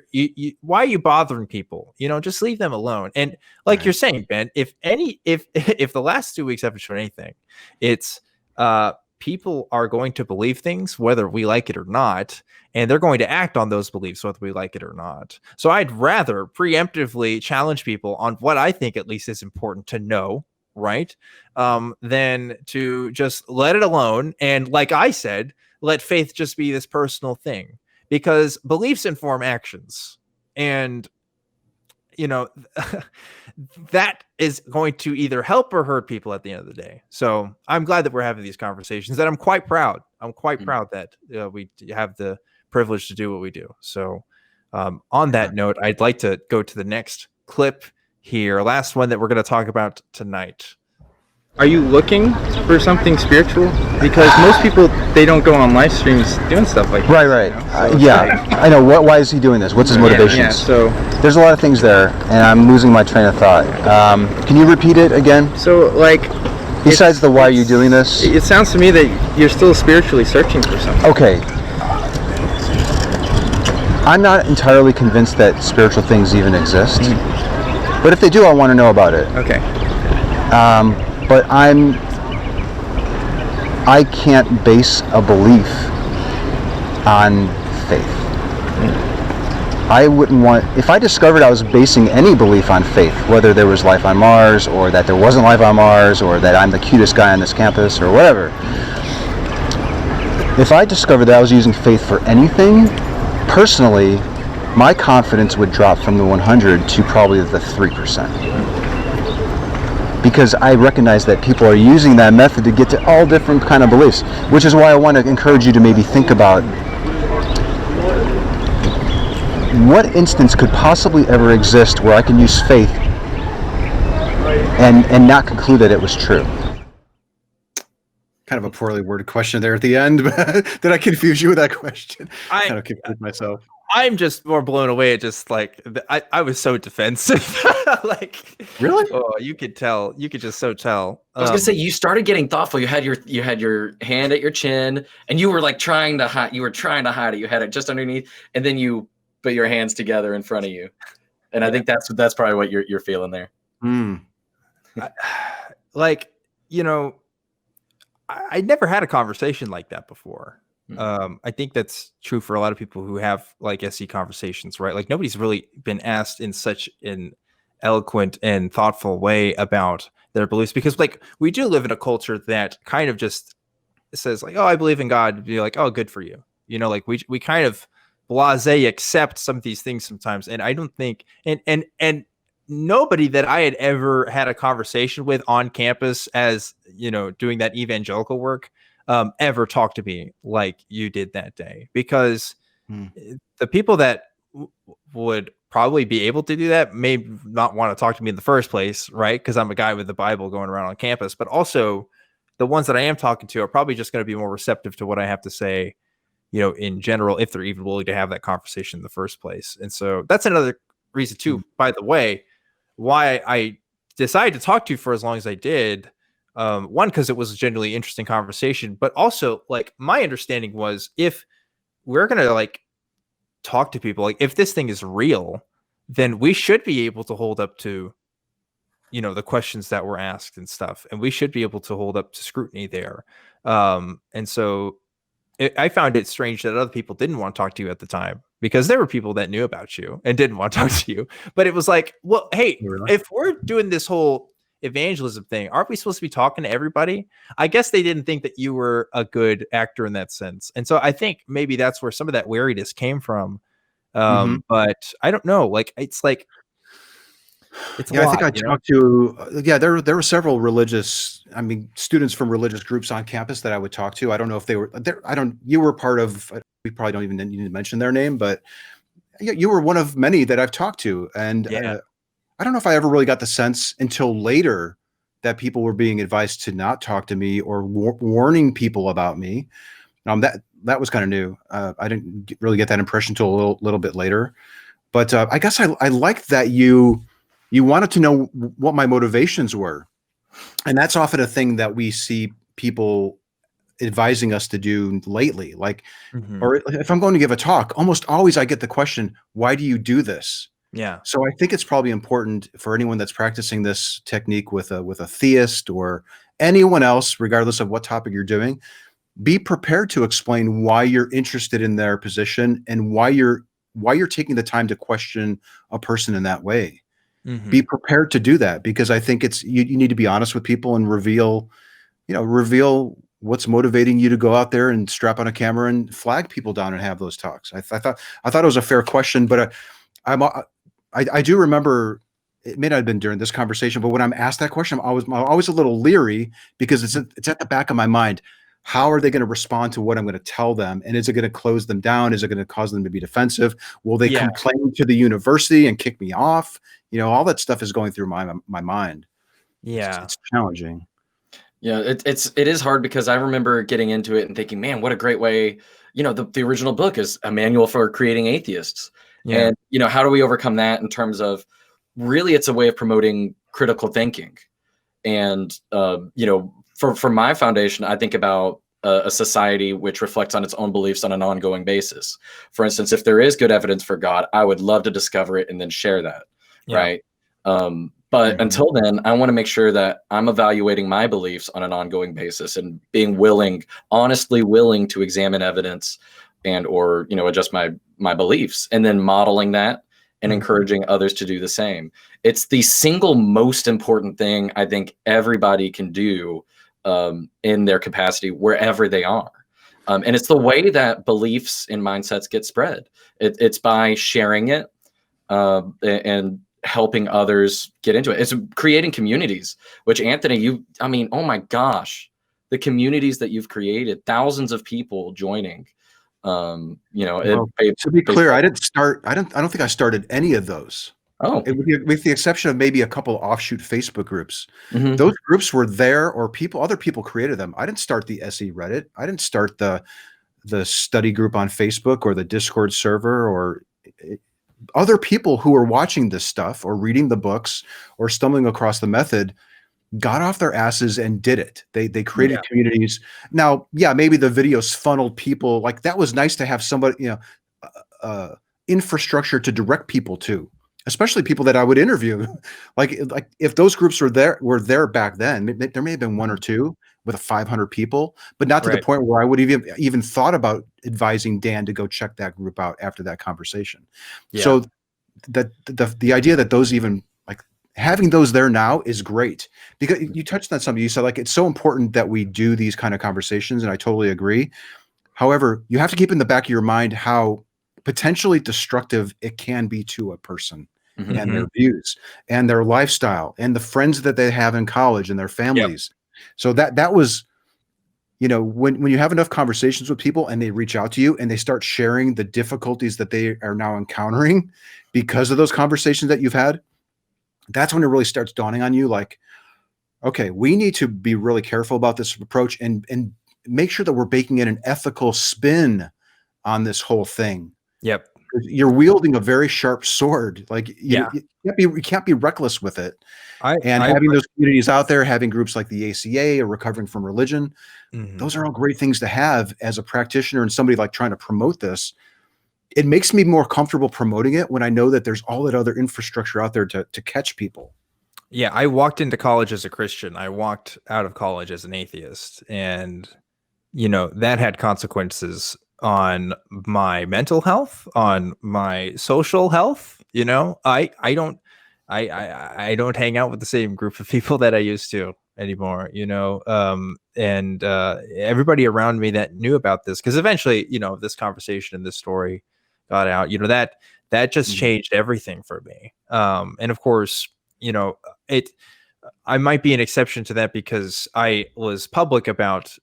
why are you bothering people? Just leave them alone. And like you're saying, Ben, if the last 2 weeks haven't shown anything, it's people are going to believe things whether we like it or not, and they're going to act on those beliefs whether we like it or not. So I'd rather preemptively challenge people on what I think at least is important to know, right? Than to just let it alone. And like I said, let faith just be this personal thing, because beliefs inform actions. And that is going to either help or hurt people at the end of the day. So I'm glad that we're having these conversations, and I'm quite proud. Proud that we have the privilege to do what we do. So on that note, I'd like to go to the next clip here, last one that we're going to talk about tonight. Are you looking for something spiritual? Because most people, they don't go on live streams doing stuff like right. So I know. Why is he doing this? What's his motivations? Yeah, so there's a lot of things there, and I'm losing my train of thought. Can you repeat it again? So, besides the why are you doing this? It sounds to me that you're still spiritually searching for something. Okay. I'm not entirely convinced that spiritual things even exist. But if they do, I want to know about it. Okay. But I can't base a belief on faith. I wouldn't want, if I discovered I was basing any belief on faith, whether there was life on Mars or that there wasn't life on Mars or that I'm the cutest guy on this campus or whatever. If I discovered that I was using faith for anything, personally, my confidence would drop from the 100 to probably the 3%. Because I recognize that people are using that method to get to all different kind of beliefs, which is why I want to encourage you to maybe think about what instance could possibly ever exist where I can use faith and not conclude that it was true. Kind of a poorly worded question there at the end, but did I confuse you with that question? I kind of confused myself. I'm just more blown away at just I was so defensive. Really? Oh, you could just so tell. I was gonna say, you started getting thoughtful. You had your hand at your chin, and you were trying to hide. You were trying to hide it. You had it just underneath, and then you put your hands together in front of you. And I think that's probably what you're feeling there. I never had a conversation like that before. I think that's true for a lot of people who have SE conversations, right? Nobody's really been asked in such an eloquent and thoughtful way about their beliefs, because we do live in a culture that kind of just says oh, I believe in God. Be oh, good for you. We kind of blasé accept some of these things sometimes. And I don't think, and nobody that I had ever had a conversation with on campus as, doing that evangelical work, ever talked to me like you did that day, because the people that would probably be able to do that may not want to talk to me in the first place, right? Because I'm a guy with the Bible going around on campus, but also the ones that I am talking to are probably just going to be more receptive to what I have to say, in general, if they're even willing to have that conversation in the first place. And so that's another reason too, by the way, why I decided to talk to you for as long as I did, one, because it was a genuinely interesting conversation, but also like my understanding was if we're gonna like talk to people, like if this thing is real, then we should be able to hold up to, the questions that were asked and stuff, and we should be able to hold up to scrutiny there. And so I found it strange that other people didn't want to talk to you at the time, because there were people that knew about you and didn't want to talk to you. But it was like, well, hey, if we're doing this whole evangelism thing, aren't we supposed to be talking to everybody? I guess they didn't think that you were a good actor in that sense. And so I think maybe that's where some of that wariness came from. But I don't know. Like, it's like, it's I think I talked to, there were several students from religious groups on campus that I would talk to. I don't know if they were there. You were part of, we probably don't even need to mention their name, but you were one of many that I've talked to. And I don't know if I ever really got the sense until later that people were being advised to not talk to me or warning people about me. That was kind of new. I didn't really get that impression until a little bit later. But I guess I liked that you wanted to know what my motivations were. And that's often a thing that we see people advising us to do lately. Like, or if I'm going to give a talk, almost always I get the question, why do you do this? Yeah. So I think it's probably important for anyone that's practicing this technique with a theist or anyone else, regardless of what topic you're doing, be prepared to explain why you're interested in their position and why you're taking the time to question a person in that way. Be prepared to do that, because I think you need to be honest with people and reveal what's motivating you to go out there and strap on a camera and flag people down and have those talks. I thought it was a fair question, but I do remember, it may not have been during this conversation, but when I'm asked that question, I'm always a little leery, because it's at the back of my mind. How are they going to respond to what I'm going to tell them? And is it going to close them down? Is it going to cause them to be defensive? Will they complain to the university and kick me off? All that stuff is going through my mind. Yeah. It's challenging. Yeah, it is hard, because I remember getting into it and thinking, man, what a great way, the original book is a manual for creating atheists. Yeah. And, how do we overcome that in terms of, really, it's a way of promoting critical thinking. And, for my foundation, I think about a society which reflects on its own beliefs on an ongoing basis. For instance, if there is good evidence for God, I would love to discover it and then share that. Yeah. Right. But until then, I want to make sure that I'm evaluating my beliefs on an ongoing basis and being honestly willing to examine evidence or adjust my beliefs, and then modeling that and encouraging others to do the same. It's the single most important thing I think everybody can do in their capacity, wherever they are. And it's the way that beliefs and mindsets get spread. It's by sharing it and helping others get into it. It's creating communities, which Anthony, oh my gosh, the communities that you've created, thousands of people joining. To be clear, I don't think I started any of those. Oh, with the exception of maybe a couple offshoot Facebook groups. Those groups were there, or other people created them. I didn't start the SE Reddit. I didn't start the study group on Facebook or the Discord server, or other people who were watching this stuff or reading the books or stumbling across the method got off their asses and did it. They created communities. Now, maybe the videos funneled people. Like, that was nice to have somebody, infrastructure to direct people to, especially people that I would interview. like if those groups were there back then, there may have been one or two with 500 people, but not to the point where I would even thought about advising Dan to go check that group out after that conversation. Yeah. So the idea that those even, like, having those there now is great, because you touched on something. You said, like, it's so important that we do these kind of conversations, and I totally agree. However, you have to keep in the back of your mind how potentially destructive it can be to a person and their views and their lifestyle and the friends that they have in college and their families. Yep. So that was, when you have enough conversations with people and they reach out to you and they start sharing the difficulties that they are now encountering because of those conversations that you've had, that's when it really starts dawning on you, like, okay, we need to be really careful about this approach and make sure that we're baking in an ethical spin on this whole thing. Yep. You're wielding a very sharp sword. Like Yeah. you can't be reckless with it. Having those communities out there, having groups like the ACA or Recovering from Religion, those are all great things to have as a practitioner and somebody like trying to promote this. It makes me more comfortable promoting it when I know that there's all that other infrastructure out there to catch people. Yeah, I walked into college as a Christian. I walked out of college as an atheist. And, you know, that had consequences on my mental health, on my social health. You know, I don't hang out with the same group of people that I used to anymore, you know, and everybody around me that knew about this, because eventually, you know, this conversation and this story got out, you know, that just changed everything for me. And of course, you know, I might be an exception to that because I was public about,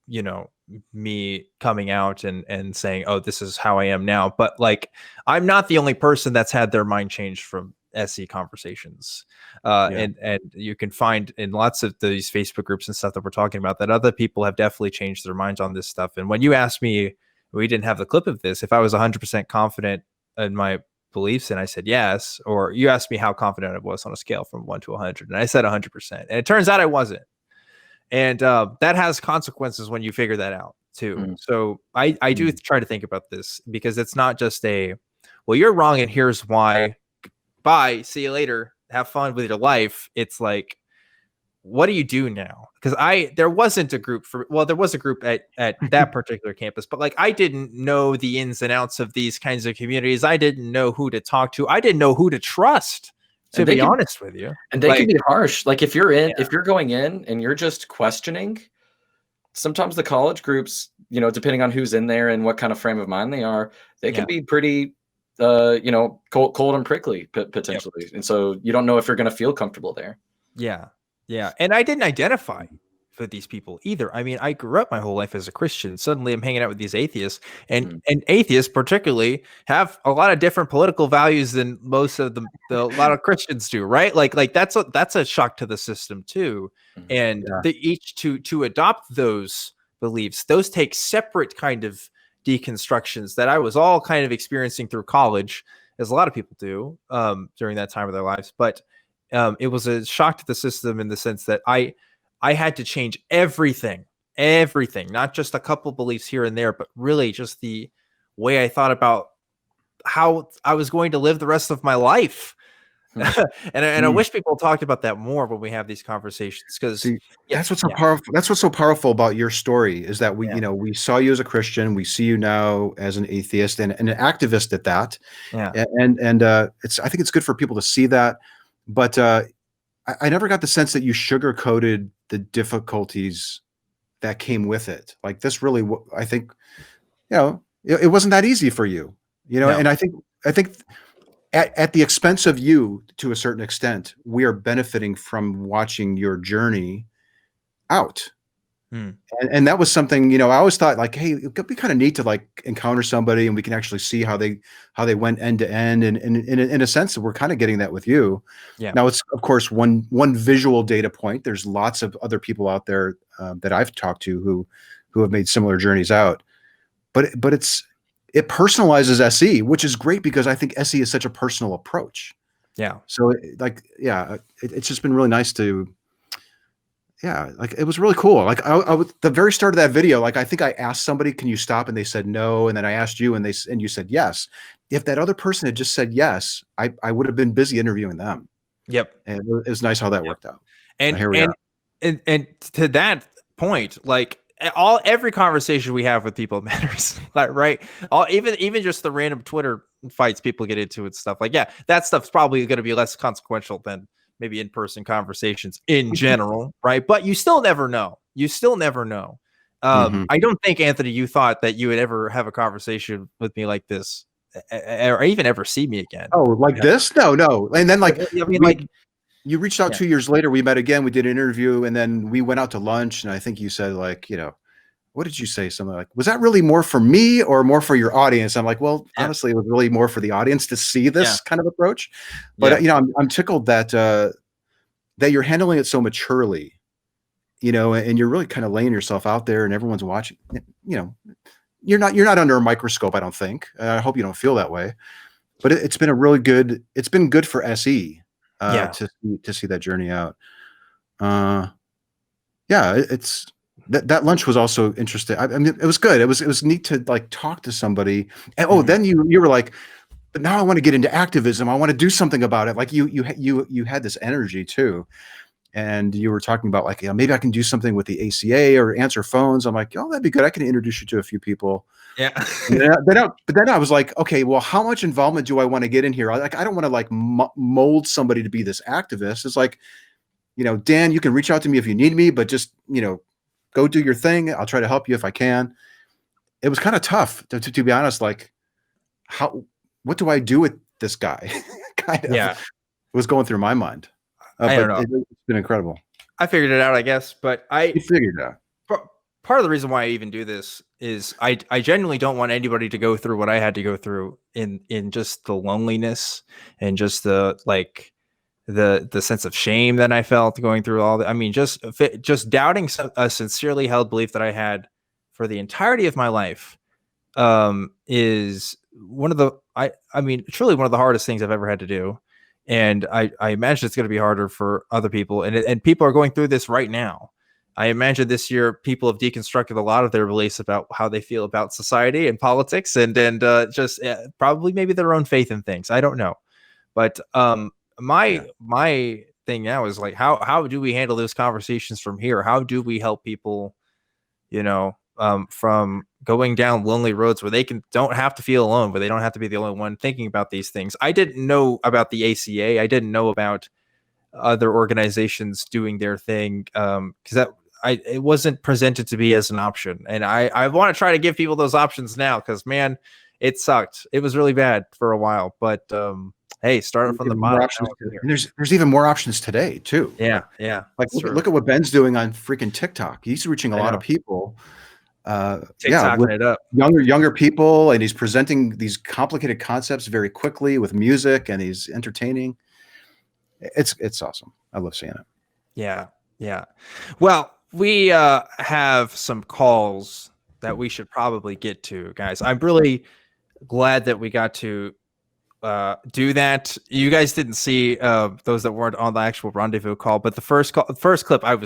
you know, me coming out and saying, oh, this is how I am now. But like, I'm not the only person that's had their mind changed from SE conversations. And you can find in lots of these Facebook groups and stuff that we're talking about that other people have definitely changed their minds on this stuff. And when you asked me, we didn't have the clip of this, if I was 100% confident in my beliefs and I said yes, or you asked me how confident I was on a scale from 1 to 100 and I said 100%, and it turns out I wasn't. And that has consequences when you figure that out too. So I do try to think about this, because it's not just well, you're wrong and here's why, bye, see you later, have fun with your life. It's like, what do you do now? Because there wasn't a group there was a group at that particular campus, but like, I didn't know the ins and outs of these kinds of communities. I didn't know who to talk to. I didn't know who to trust, to be honest with you. And they can be harsh. Like if you're going in and you're just questioning, sometimes the college groups, you know, depending on who's in there and what kind of frame of mind they are, they can be pretty, you know, cold and prickly potentially. And so you don't know if you're going to feel comfortable there. Yeah. Yeah. And I didn't identify with these people either. I mean, I grew up my whole life as a Christian. Suddenly I'm hanging out with these atheists, and atheists particularly have a lot of different political values than most of a lot of Christians do, right? Like that's a shock to the system too. And each to adopt those beliefs, those take separate kind of deconstructions that I was all kind of experiencing through college, as a lot of people do during that time of their lives. But it was a shock to the system in the sense that I had to change everything, not just a couple beliefs here and there, but really just the way I thought about how I was going to live the rest of my life. And I wish people talked about that more when we have these conversations, because that's what's so powerful. That's what's so powerful about your story, is that we, you know, we saw you as a Christian, we see you now as an atheist and an activist at that. Yeah. And I think it's good for people to see that. But I never got the sense that you sugarcoated the difficulties that came with it. Like this really, I think, you know, it wasn't that easy for you, you know, and I think at the expense of you, to a certain extent, we are benefiting from watching your journey out. And that was something, you know, I always thought like, hey, it could be kind of neat to like encounter somebody and we can actually see how they went end to end. And in a sense, we're kind of getting that with you. Yeah. Now it's of course one visual data point. There's lots of other people out there that I've talked to who have made similar journeys out. But it personalizes SE, which is great because I think SE is such a personal approach. Yeah. So it's just been really nice to. Yeah, like it was really cool. Like the very start of that video, like I think I asked somebody, "Can you stop?" and they said no, and then I asked you, and you said yes. If that other person had just said yes, I would have been busy interviewing them. Yep, and it was nice how that worked out. And here we are. And to that point, like every conversation we have with people matters, right? Even just the random Twitter fights people get into and stuff. Like that stuff's probably going to be less consequential than maybe in-person conversations in general, right? But you still never know. I don't think, Anthony, you thought that you would ever have a conversation with me like this, or even ever see me again. Oh, like this? No. And then you reached out 2 years later. We met again. We did an interview, and then we went out to lunch. And I think you said, like, you know, what did you say? Something like, was that really more for me or more for your audience? I'm like, well, honestly, it was really more for the audience to see this kind of approach. But you know, I'm tickled that that you're handling it so maturely, you know, and you're really kind of laying yourself out there, and everyone's watching. You know, you're not under a microscope, I don't think. I hope you don't feel that way. But it's been it's been good for SE to see that journey out. It's that lunch was also interesting. I mean, it was good. It was neat to like talk to somebody. And then you were like, but now I want to get into activism. I want to do something about it. Like you had this energy too. And you were talking about like, maybe I can do something with the ACA or answer phones. I'm like, oh, that'd be good. I can introduce you to a few people. Yeah. But then I was like, okay, well, how much involvement do I want to get in here? I don't want to like mold somebody to be this activist. It's like, Dan, you can reach out to me if you need me, but just, go do your thing. I'll try to help you if I can. It was kind of tough to be honest. Like, what do I do with this guy? Kind of. Yeah. It was going through my mind. I don't know. It's been incredible. I figured it out, I guess, but You figured it out. Part of the reason why I even do this is I genuinely don't want anybody to go through what I had to go through in just the loneliness and just the sense of shame that I felt going through all that. I mean, just doubting a sincerely held belief that I had for the entirety of my life is one of the truly one of the hardest things I've ever had to do. And I imagine it's going to be harder for other people. And people are going through this right now. I imagine this year people have deconstructed a lot of their beliefs about how they feel about society and politics and just probably maybe their own faith in things. I don't know. But my thing now is like, how do we handle those conversations from here? How do we help people, from going down lonely roads where they don't have to feel alone, but they don't have to be the only one thinking about these things. I didn't know about the ACA. I didn't know about other organizations doing their thing because it wasn't presented to me as an option. And I want to try to give people those options now because, man, it sucked. It was really bad for a while. But, hey, starting from the bottom. There's even more options today, too. Yeah. Like, look at what Ben's doing on freaking TikTok. He's reaching a lot of people. It up. Younger people, and he's presenting these complicated concepts very quickly with music, and he's entertaining. It's awesome. I love seeing it. Yeah. Well, we have some calls that we should probably get to, guys. I'm really glad that we got to do that. You guys didn't see those that weren't on the actual rendezvous call, but the first clip, I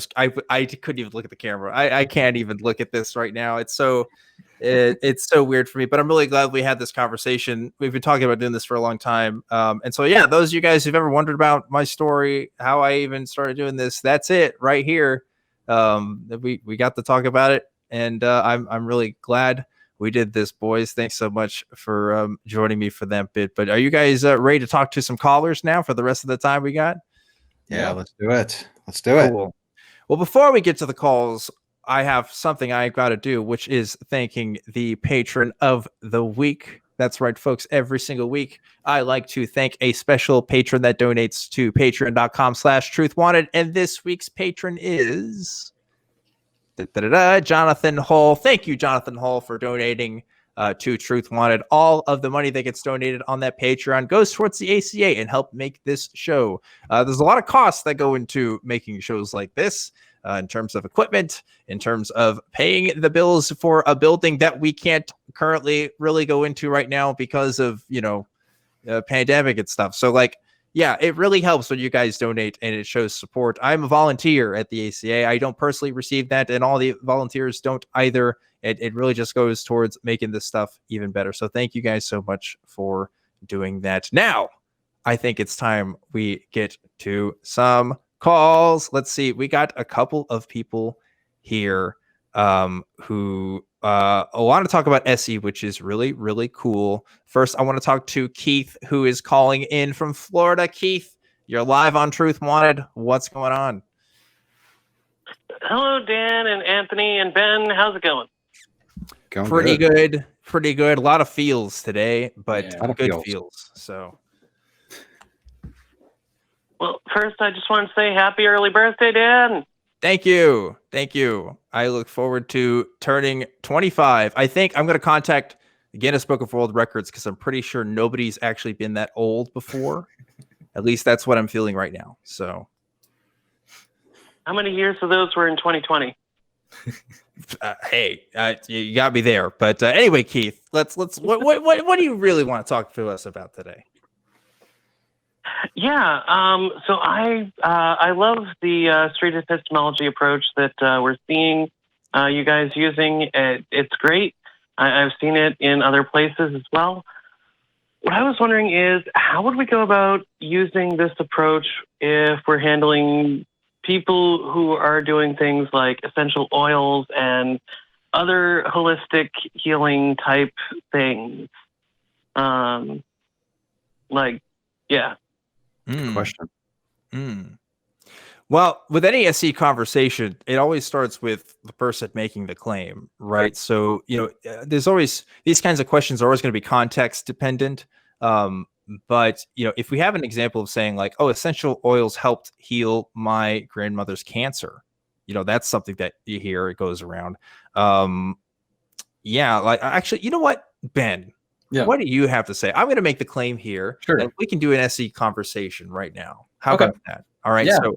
couldn't even look at the camera. I can't even look at this right now. It's so weird for me, but I'm really glad we had this conversation. We've been talking about doing this for a long time. And so, yeah, those of you guys who've ever wondered about my story, how I even started doing this, that's it right here. We got to talk about it, and I'm really glad we did this, boys. Thanks so much for joining me for that bit. But are you guys ready to talk to some callers now for the rest of the time we got? Yeah, let's do it. Cool. Well, before we get to the calls, I have something I got to do, which is thanking the patron of the week. That's right, folks. Every single week, I like to thank a special patron that donates to patreon.com/truthwanted. And this week's patron is Jonathan Hull. Thank you, Jonathan Hull, for donating to Truth Wanted. All of the money that gets donated on that Patreon goes towards the ACA and help make this show. There's a lot of costs that go into making shows like this, in terms of equipment, in terms of paying the bills for a building that we can't currently really go into right now because of, pandemic and stuff. So yeah, it really helps when you guys donate and it shows support. I'm a volunteer at the ACA. I don't personally receive that, and all the volunteers don't either. It really just goes towards making this stuff even better. So thank you guys so much for doing that. Now, I think it's time we get to some calls. Let's see. We got a couple of people here who want to talk about SE, which is really, really cool. First, I want to talk to Keith, who is calling in from Florida. Keith, you're live on Truth Wanted. What's going on? Hello, Dan and Anthony and Ben. How's it going? Pretty good. A lot of feels today, but good feels. So, well, first, I just want to say happy early birthday, Dan. Thank you. I look forward to turning 25. I think I'm going to contact the Guinness Book of World Records because I'm pretty sure nobody's actually been that old before. At least that's what I'm feeling right now. So, how many years of those were in 2020? Hey, you got me there. But anyway, Keith, let's what do you really want to talk to us about today? Yeah. So I love the street epistemology approach that we're seeing you guys using. It's great. I've seen it in other places as well. What I was wondering is, how would we go about using this approach if we're handling people who are doing things like essential oils and other holistic healing type things? Yeah. Question. Well, with any SE conversation, it always starts with the person making the claim, right? So, there's always these kinds of questions are always going to be context dependent. But, if we have an example of saying like, oh, essential oils helped heal my grandmother's cancer, that's something that you hear, it goes around. Actually, you know what, Ben? Yeah. What do you have to say? I'm going to make the claim here. Sure. And we can do an SE conversation right now. How about that? All right. Yeah. So,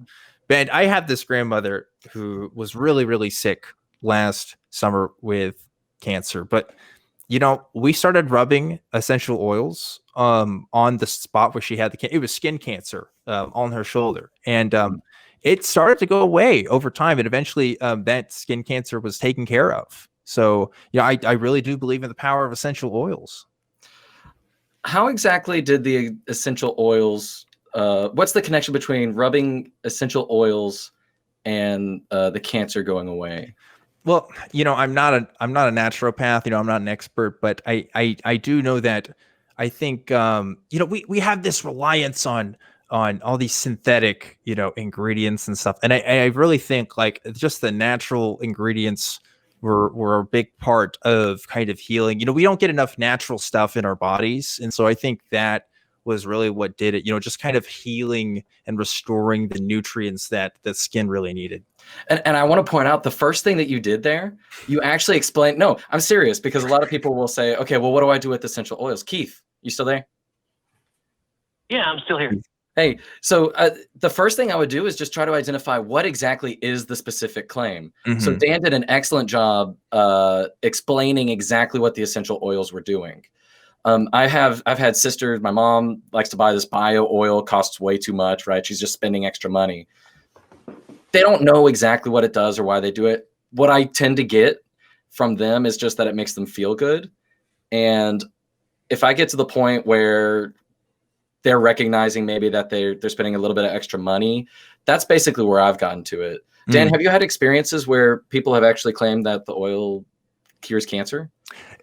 Ben, I have this grandmother who was really, really sick last summer with cancer. But, we started rubbing essential oils on the spot where she had it was skin cancer on her shoulder. And it started to go away over time. And eventually that skin cancer was taken care of. So, I really do believe in the power of essential oils. How exactly did the essential oils, what's the connection between rubbing essential oils and the cancer going away? Well, I'm not a naturopath, I'm not an expert, but I do know that I think, we have this reliance on all these synthetic, ingredients and stuff. And I really think like just the natural ingredients were a big part of kind of healing. We don't get enough natural stuff in our bodies. And so I think that was really what did it, just kind of healing and restoring the nutrients that the skin really needed. And I want to point out the first thing that you did there, you actually explained, no, I'm serious, because a lot of people will say, okay, well, what do I do with essential oils? Keith, you still there? Yeah, I'm still here. Hey, so the first thing I would do is just try to identify what exactly is the specific claim. Mm-hmm. So Dan did an excellent job explaining exactly what the essential oils were doing. I've had sisters. My mom likes to buy this bio oil, costs way too much, right? She's just spending extra money. They don't know exactly what it does or why they do it. What I tend to get from them is just that it makes them feel good. And if I get to the point where they're recognizing maybe that they're spending a little bit of extra money, that's basically where I've gotten to it. Dan, have you had experiences where people have actually claimed that the oil cures cancer?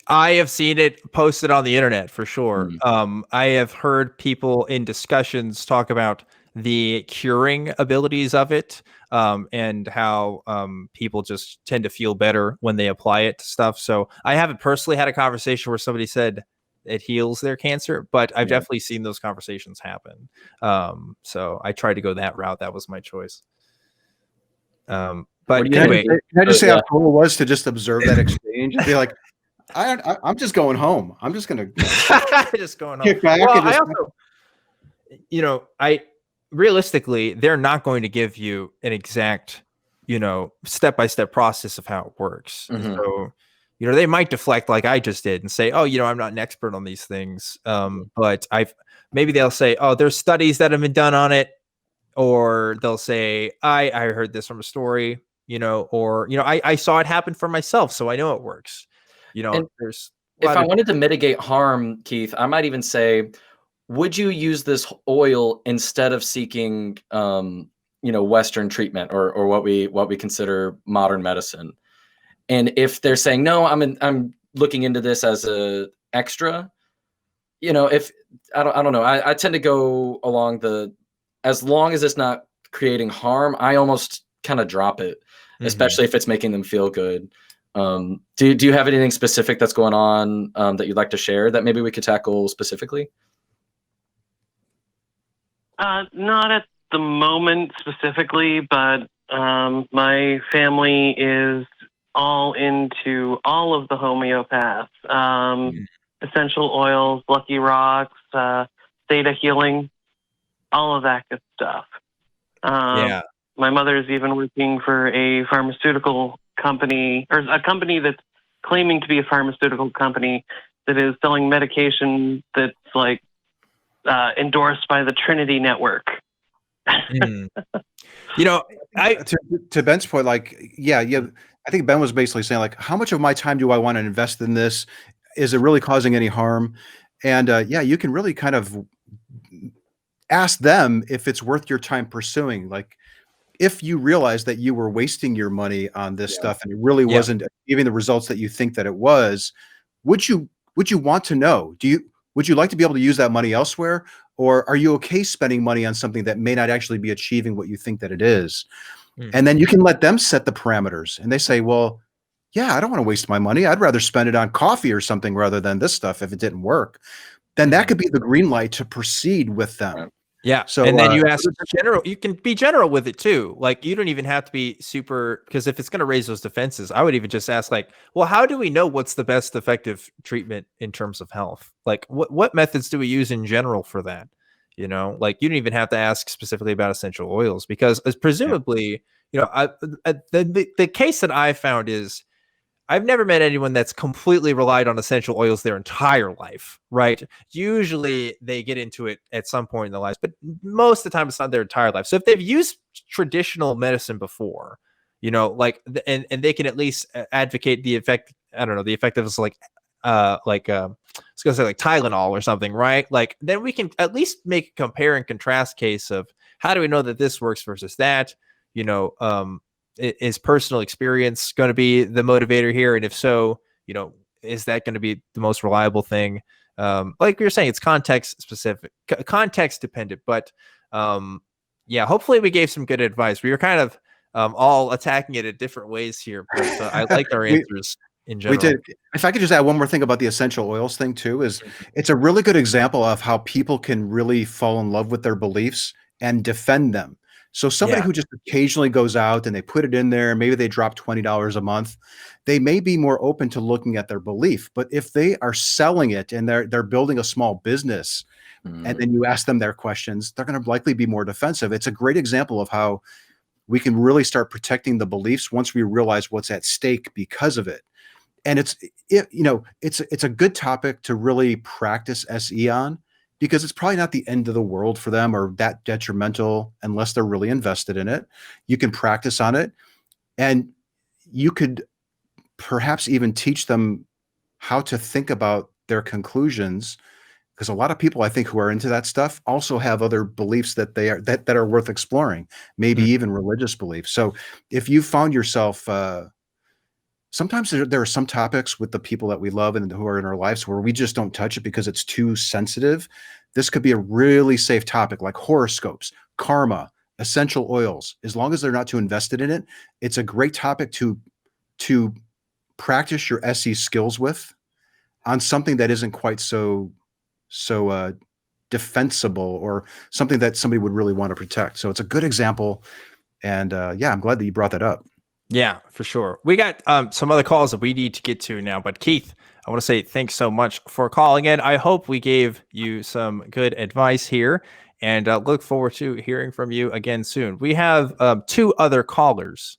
I have seen it posted on the internet for sure. I have heard people in discussions talk about the curing abilities of it, and how people just tend to feel better when they apply it to stuff. So I haven't personally had a conversation where somebody said it heals their cancer, but I've definitely seen those conversations happen. So I tried to go that route. That was my choice. But anyway, can I just say how cool it was to just observe that exchange and be like, I'm just going home. I'm just going to just going home. Well, I also, realistically, they're not going to give you an exact, step-by-step process of how it works. Mm-hmm. So, they might deflect like I just did and say, oh, I'm not an expert on these things. But maybe they'll say, oh, there's studies that have been done on it. Or they'll say, I heard this from a story, or, I saw it happen for myself. So I know it works. There's if I wanted to mitigate harm, Keith, I might even say, would you use this oil instead of seeking, Western treatment or what we consider modern medicine? And if they're saying, no, I'm looking into this as a extra, if I don't know, I tend to go along as long as it's not creating harm, I almost kind of drop it, especially if it's making them feel good. Do you have anything specific that's going on that you'd like to share that maybe we could tackle specifically? Not at the moment specifically, but my family is all into all of the homeopaths, essential oils, lucky rocks, theta healing, all of that good stuff. My mother is even working for a pharmaceutical company, or a company that's claiming to be a pharmaceutical company that is selling medication that's like endorsed by the Trinity Network. You know, to Ben's point, like, yeah, I think Ben was basically saying, like, how much of my time do I want to invest in this? Is it really causing any harm? And yeah, you can really kind of ask them if it's worth your time pursuing. Like, if you realize that you were wasting your money on this stuff and it really wasn't giving the results that you think that it was, would you want to know? Would you like to be able to use that money elsewhere? Or are you okay spending money on something that may not actually be achieving what you think that it is? And then you can let them set the parameters. And they say, well, yeah, I don't want to waste my money. I'd rather spend it on coffee or something rather than this stuff if it didn't work. Then that could be the green light to proceed with them. Yeah. So, and then you ask general, you can be general with it too. Like, you don't even have to be super, because if it's going to raise those defenses, I would even just ask, like, well, how do we know what's the best effective treatment in terms of health? Like, what methods do we use in general for that? You know, like, you don't even have to ask specifically about essential oils, because presumably, you know, the case that I found is, I've never met anyone that's completely relied on essential oils their entire life, right? Usually they get into it at some point in their lives, but most of the time it's not their entire life. So if they've used traditional medicine before, you know, like, and they can at least advocate the effect, I don't know, the effectiveness, like I was gonna say like Tylenol or something, right? Like, then we can at least make a compare and contrast case of, how do we know that this works versus that? You know, is personal experience going to be the motivator here? And if so, you know, is that going to be the most reliable thing? Like you're saying, it's context specific, context dependent, but yeah, hopefully we gave some good advice. We were kind of all attacking it in different ways here, but I liked our answers in general. We did. If I could just add one more thing about the essential oils thing too, is it's a really good example of how people can really fall in love with their beliefs and defend them. So somebody who just occasionally goes out and they put it in there, maybe they drop $20 a month, they may be more open to looking at their belief. But if they are selling it and they're building a small business, and then you ask them their questions, they're going to likely be more defensive. It's a great example of how we can really start protecting the beliefs once we realize what's at stake because of it. And it's a good topic to really practice SE on, because it's probably not the end of the world for them or that detrimental unless they're really invested in it. You can practice on it, and you could perhaps even teach them how to think about their conclusions, because a lot of people, I think, who are into that stuff also have other beliefs that are worth exploring, maybe even religious beliefs. So if you found yourself sometimes there are some topics with the people that we love and who are in our lives where we just don't touch it because it's too sensitive. This could be a really safe topic, like horoscopes, karma, essential oils. As long as they're not too invested in it, it's a great topic to practice your SE skills with on something that isn't quite so defensible, or something that somebody would really want to protect. So it's a good example. And yeah, I'm glad that you brought that up. Yeah, for sure. We got some other calls that we need to get to now, but Keith, I want to say thanks so much for calling in. I hope we gave you some good advice here, and look forward to hearing from you again soon. We have two other callers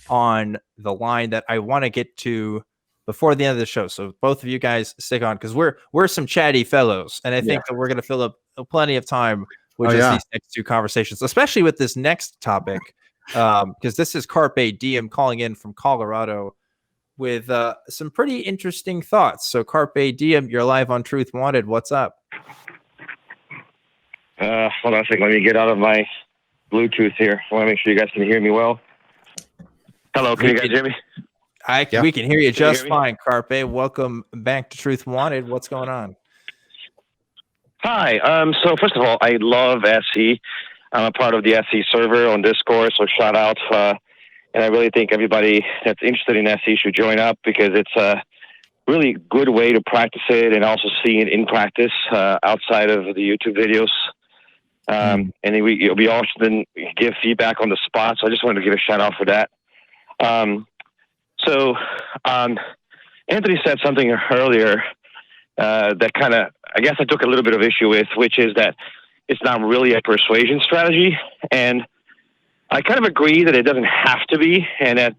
on the line that I want to get to before the end of the show. So both of you guys stick on, because we're some chatty fellows, and I think that we're going to fill up plenty of time with these next two conversations, especially with this next topic. Because this is Carpe Diem calling in from Colorado with some pretty interesting thoughts. So Carpe Diem, you're live on Truth Wanted. What's up? Hold on a second. Let me get out of my Bluetooth here. I want to make sure you guys can hear me well. Hello, can you guys hear me? We can hear you just fine, Carpe. Welcome back to Truth Wanted. What's going on? Hi. So first of all, I love SE. I'm a part of the SE server on Discord, so shout out. And I really think everybody that's interested in SE should join up, because it's a really good way to practice it and also see it in practice outside of the YouTube videos. And we often give feedback on the spot, so I just wanted to give a shout out for that. So Anthony said something earlier that kind of, I guess I took a little bit of issue with, which is that it's not really a persuasion strategy. And I kind of agree that it doesn't have to be, and that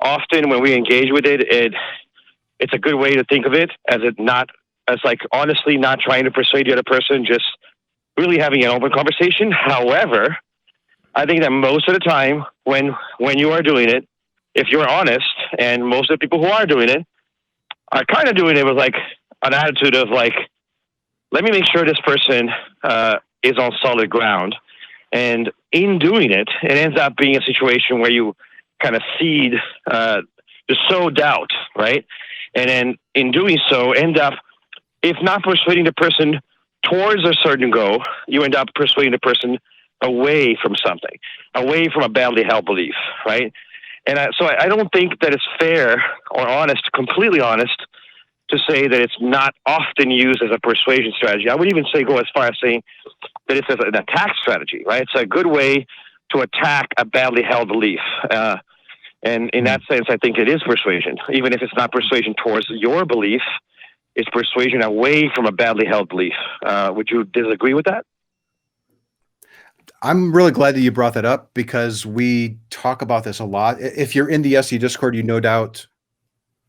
often when we engage with it's a good way to think of it as like honestly not trying to persuade the other person, just really having an open conversation. However, I think that most of the time when you are doing it, if you're honest, and most of the people who are doing it are kind of doing it with like an attitude of like, let me make sure this person is on solid ground. And in doing it, it ends up being a situation where you kind of feed, just sow doubt, right? And then in doing so, end up, if not persuading the person towards a certain goal, you end up persuading the person away from something, away from a badly held belief, right? And so I don't think that it's fair or honest, completely honest, to say that it's not often used as a persuasion strategy. I would even go as far as saying that it's an attack strategy, right? It's a good way to attack a badly held belief. And in that sense, I think it is persuasion. Even if it's not persuasion towards your belief, it's persuasion away from a badly held belief. Would you disagree with that? I'm really glad that you brought that up, because we talk about this a lot. If you're in the SE Discord, you no doubt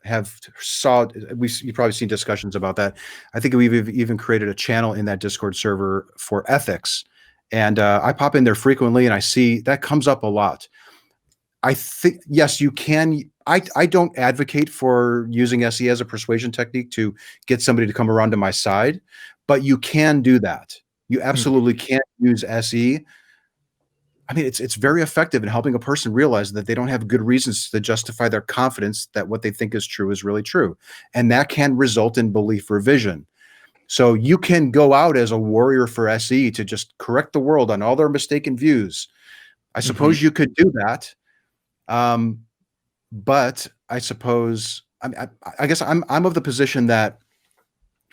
you've probably seen discussions about that. I think we've even created a channel in that Discord server for ethics. And I pop in there frequently, and I see that comes up a lot. I think, yes, you can. I don't advocate for using SE as a persuasion technique to get somebody to come around to my side, but you can do that. You absolutely can use SE. I mean, it's very effective in helping a person realize that they don't have good reasons to justify their confidence that what they think is true is really true. And that can result in belief revision. So you can go out as a warrior for SE to just correct the world on all their mistaken views. I suppose you could do that. But I suppose, I guess I'm of the position that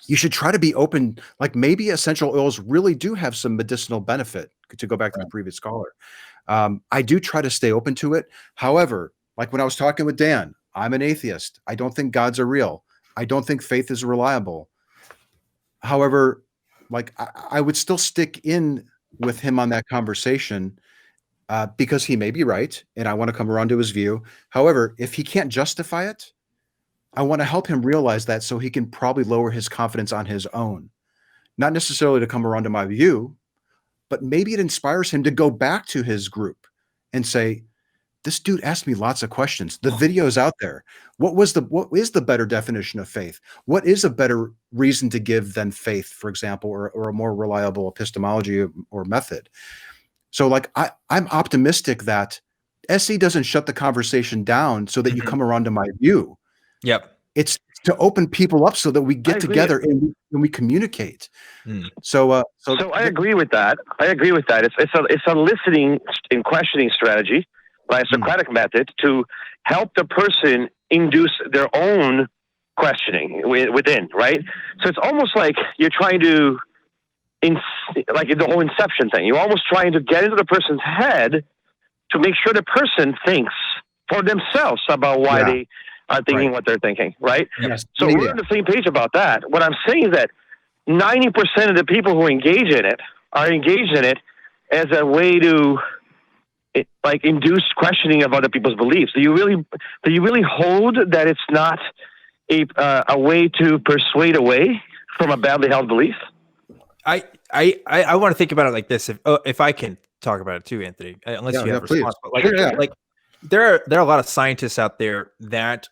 you should try to be open. Like, maybe essential oils really do have some medicinal benefit, to go back to the previous caller. I do try to stay open to it. However, like when I was talking with Dan, I'm an atheist. I don't think gods are real. I don't think faith is reliable. However, like I would still stick in with him on that conversation, because he may be right, and I want to come around to his view. However, if he can't justify it, I want to help him realize that, so he can probably lower his confidence on his own. Not necessarily to come around to my view, but maybe it inspires him to go back to his group and say, this dude asked me lots of questions. The video's out there. What is the better definition of faith? What is a better reason to give than faith, for example, or a more reliable epistemology or method? So like, I'm optimistic that SE doesn't shut the conversation down so that you come around to my view. Yep. It's to open people up so that we get together and we communicate. So I agree with that. It's a listening and questioning strategy by a Socratic method to help the person induce their own questioning within, right? So it's almost like you're trying to, like the whole inception thing, you're almost trying to get into the person's head to make sure the person thinks for themselves about why they are thinking what they're thinking, right? Yes. So we're on the same page about that. What I'm saying is that 90% of the people who engage in it are engaged in it as a way to induce questioning of other people's beliefs. Do you really hold that it's not a way to persuade away from a badly held belief? I want to think about it like this. If I can talk about it too, Anthony, unless you have a response. But like there are a lot of scientists out there that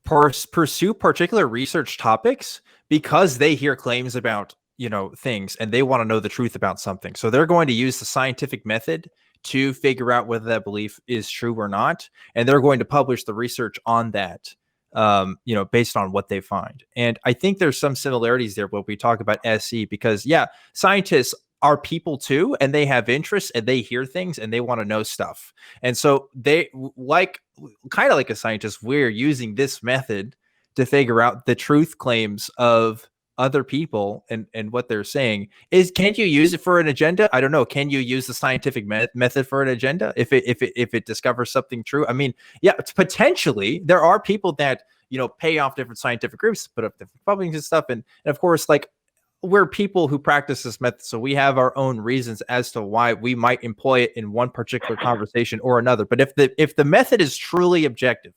pursue particular research topics because they hear claims about, things, and they want to know the truth about something. So they're going to use the scientific method to figure out whether that belief is true or not. And they're going to publish the research on that, based on what they find. And I think there's some similarities there when we talk about SE, because scientists are people too, and they have interests and they hear things and they want to know stuff. And so they kind of like a scientist, we're using this method to figure out the truth claims of other people and what they're saying. Can you use it for an agenda? I don't know. Can you use the scientific method for an agenda if it discovers something true? I mean, potentially there are people that, pay off different scientific groups to put up different publishings and stuff. And of course, like we're people who practice this method, so we have our own reasons as to why we might employ it in one particular conversation or another. But if the method is truly objective,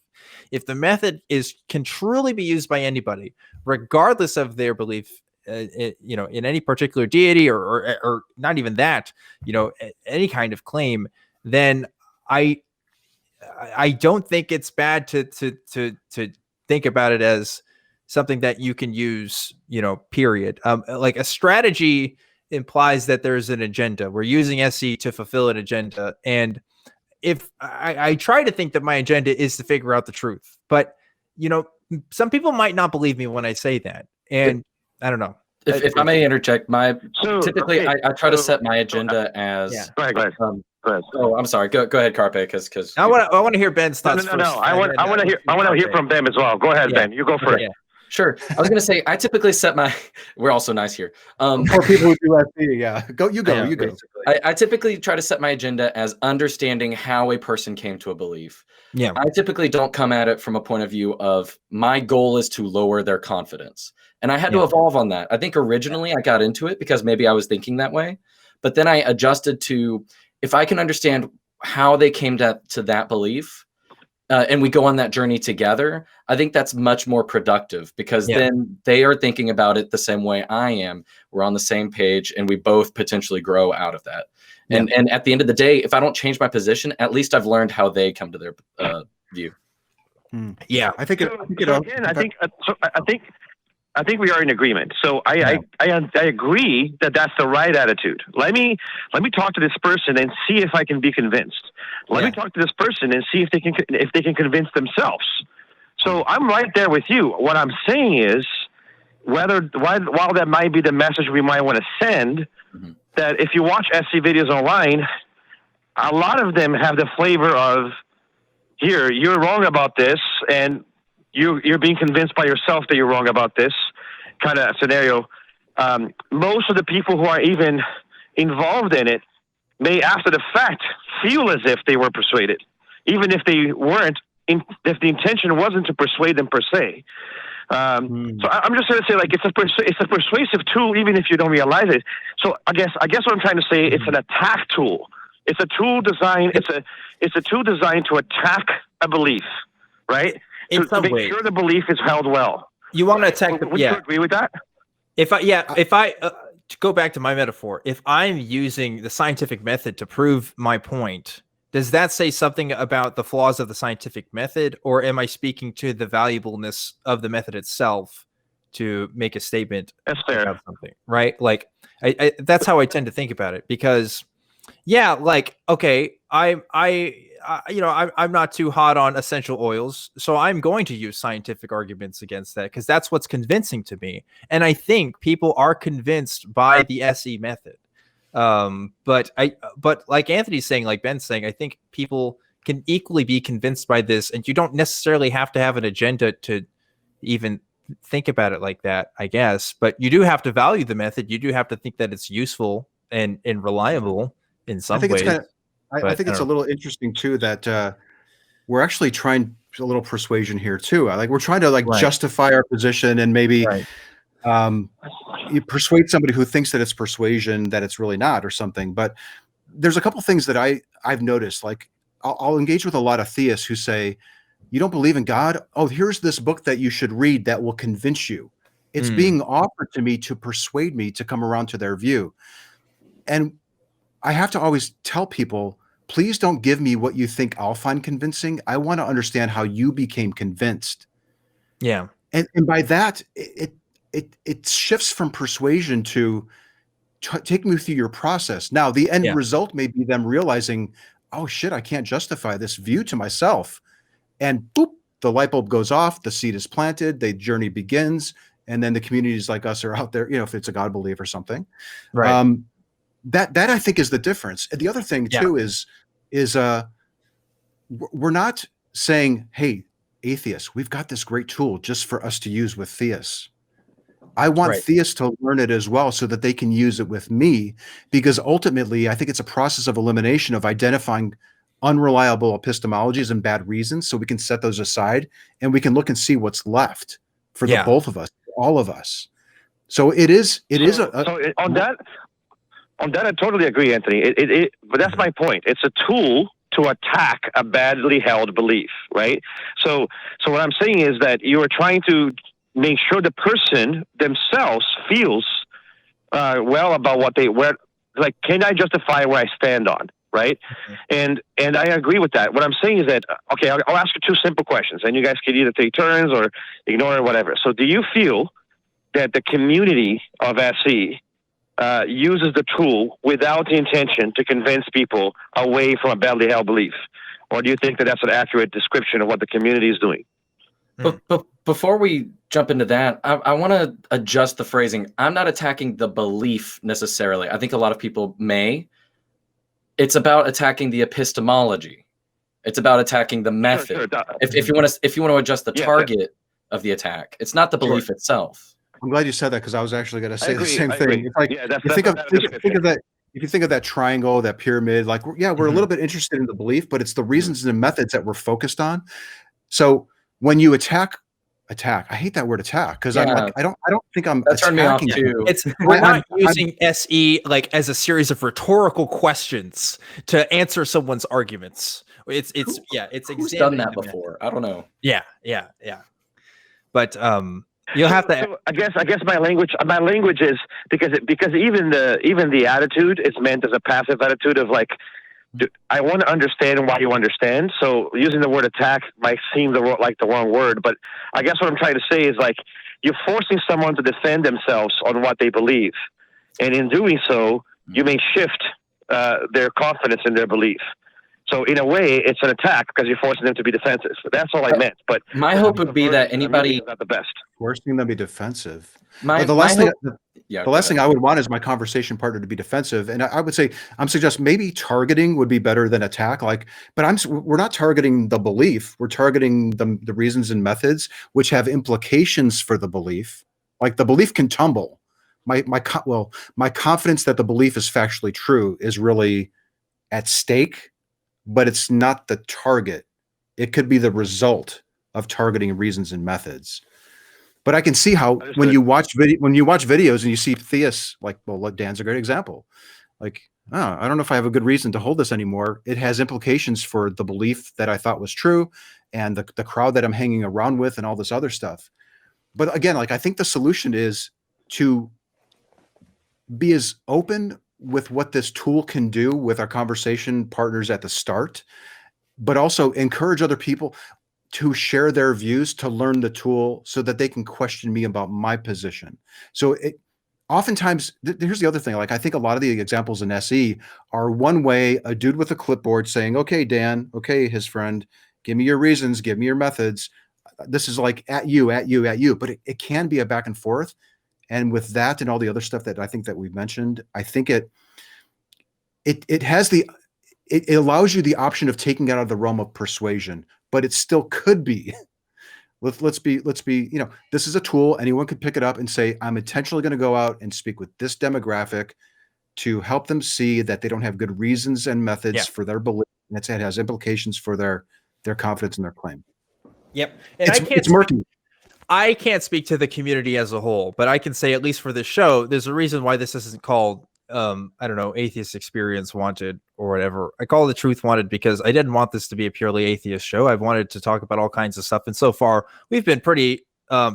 if the method can truly be used by anybody, regardless of their belief, in any particular deity or not even that, any kind of claim, then I don't think it's bad to think about it as something that you can use, period. Like a strategy implies that there's an agenda. We're using SE to fulfill an agenda. And if I try to think that my agenda is to figure out the truth, but, some people might not believe me when I say that. And I don't know. If I may interject, typically I try to set my agenda as. Yeah. Go ahead. Oh, I'm sorry. Go ahead, Carpe, because I want to hear Ben's thoughts. No. I want to hear from them as well. Go ahead, Ben. You go first. Yeah. Sure. I was going to say, I typically set we're also nice here. For people who do SE, yeah. You go. I typically try to set my agenda as understanding how a person came to a belief. Yeah. I typically don't come at it from a point of view of my goal is to lower their confidence. And I had to evolve on that. I think originally I got into it because maybe I was thinking that way, but then I adjusted to, if I can understand how they came to that belief, and we go on that journey together, I think that's much more productive because then they are thinking about it the same way I am. We're on the same page and we both potentially grow out of that. And at the end of the day, if I don't change my position, at least I've learned how they come to their view. Yeah. I think I think we are in agreement. So I agree that that's the right attitude. Let me talk to this person and see if I can be convinced. Let me talk to this person and see if they can convince themselves. So I'm right there with you. What I'm saying is, while that might be the message we might want to send, that if you watch SC videos online, a lot of them have the flavor of, here, you're wrong about this, and you're being convinced by yourself that you're wrong about this kind of scenario. Most of the people who are even involved in it may, after the fact, feel as if they were persuaded, even if they weren't, if the intention wasn't to persuade them per se. So I'm just going to say, like, it's a persuasive tool, even if you don't realize it. So I guess what I'm trying to say, it's an attack tool. It's a tool designed. It's a tool designed to attack a belief, right? To make sure the belief is held well. You want to attack Would you agree with that? If I to go back to my metaphor, if I'm using the scientific method to prove my point, does that say something about the flaws of the scientific method, or am I speaking to the valuableness of the method itself to make a statement about something? Right? Like, I that's how I tend to think about it, because, okay, I'm not too hot on essential oils, so I'm going to use scientific arguments against that because that's what's convincing to me. And I think people are convinced by the SE method. But like Anthony's saying, like Ben's saying, I think people can equally be convinced by this, and you don't necessarily have to have an agenda to even think about it like that, I guess. But you do have to value the method. You do have to think that it's useful and reliable in some ways. I think it's a little interesting too that we're actually trying a little persuasion here too. Like we're trying to justify our position and maybe you persuade somebody who thinks that it's persuasion that it's really not or something. But there's a couple things that I've noticed. Like I'll engage with a lot of theists who say, "You don't believe in God? Oh, here's this book that you should read that will convince you." It's being offered to me to persuade me to come around to their view. And I have to always tell people, please don't give me what you think I'll find convincing. I want to understand how you became convinced. Yeah. And by that, it shifts from persuasion to take me through your process. Now, the end result may be them realizing, oh shit, I can't justify this view to myself. And boop, the light bulb goes off, the seed is planted, the journey begins, and then the communities like us are out there, if it's a God belief or something. Right. That I think is the difference. And the other thing too is we're not saying, hey, atheists, we've got this great tool just for us to use with theists. I want theists to learn it as well so that they can use it with me, because ultimately I think it's a process of elimination of identifying unreliable epistemologies and bad reasons, so we can set those aside and we can look and see what's left for the both of us, all of us. So it is on that, I totally agree, Anthony. But that's my point. It's a tool to attack a badly held belief, right? So what I'm saying is that you are trying to make sure the person themselves feels well about like, can I justify where I stand on, right? And I agree with that. What I'm saying is that, okay, I'll ask you two simple questions, and you guys can either take turns or ignore it, whatever. So do you feel that the community of SE uses the tool without the intention to convince people away from a badly held belief? Or do you think that that's an accurate description of what the community is doing? But before we jump into that, I want to adjust the phrasing. I'm not attacking the belief necessarily. I think a lot of people may. It's about attacking the epistemology. It's about attacking the method. Sure. If you want to adjust the target of the attack, it's not the belief itself. I'm glad you said that, because I was actually going to say the same thing. It's like, if you think of that triangle, that pyramid, like, we're a little bit interested in the belief, but it's the reasons and the methods that we're focused on. So when you attack, I hate that word attack, because I'm like, I don't think I'm attacking. Me off too. We're not using SE like as a series of rhetorical questions to answer someone's arguments. It's who's done that before? I don't know. Yeah. But you'll have to. So I guess my language is because even the attitude is meant as a passive attitude of like, I want to understand why you understand. So using the word attack might seem like the wrong word, but I guess what I'm trying to say is, like, you're forcing someone to defend themselves on what they believe, and in doing so, you may shift their confidence in their belief. So in a way, it's an attack because you're forcing them to be defensive. That's all I meant. But my hope would be that anybody not the best forcing them to be defensive. The last thing I would want is my conversation partner to be defensive, and I would say I'm suggesting maybe targeting would be better than attack. Like, but we're not targeting the belief. We're targeting the reasons and methods which have implications for the belief. Like, the belief can tumble. My confidence that the belief is factually true is really at stake. But it's not the target. It could be the result of targeting reasons and methods. But I can see how when you watch videos and you see theists, like, well, Dan's a great example. Like, I don't know if I have a good reason to hold this anymore. It has implications for the belief that I thought was true, and the crowd that I'm hanging around with, and all this other stuff. But again, like, I think the solution is to be as open with what this tool can do with our conversation partners at the start, but also encourage other people to share their views, to learn the tool so that they can question me about my position. So oftentimes, here's the other thing. Like, I think a lot of the examples in SE are one way, a dude with a clipboard saying, okay, Dan, okay, his friend, give me your reasons, give me your methods. This is like at you, but it can be a back and forth. And with that and all the other stuff that I think that we've mentioned, I think it allows you the option of taking it out of the realm of persuasion, but it still could be. Let's be, this is a tool. Anyone could pick it up and say, I'm intentionally going to go out and speak with this demographic to help them see that they don't have good reasons and methods for their belief. And it has implications for their confidence in their claim. Yep. And it's murky. I can't speak to the community as a whole, but I can say, at least for this show, there's a reason why this isn't called, Atheist Experience Wanted or whatever. I call it Truth Wanted because I didn't want this to be a purely atheist show. I wanted to talk about all kinds of stuff. And so far, we've been pretty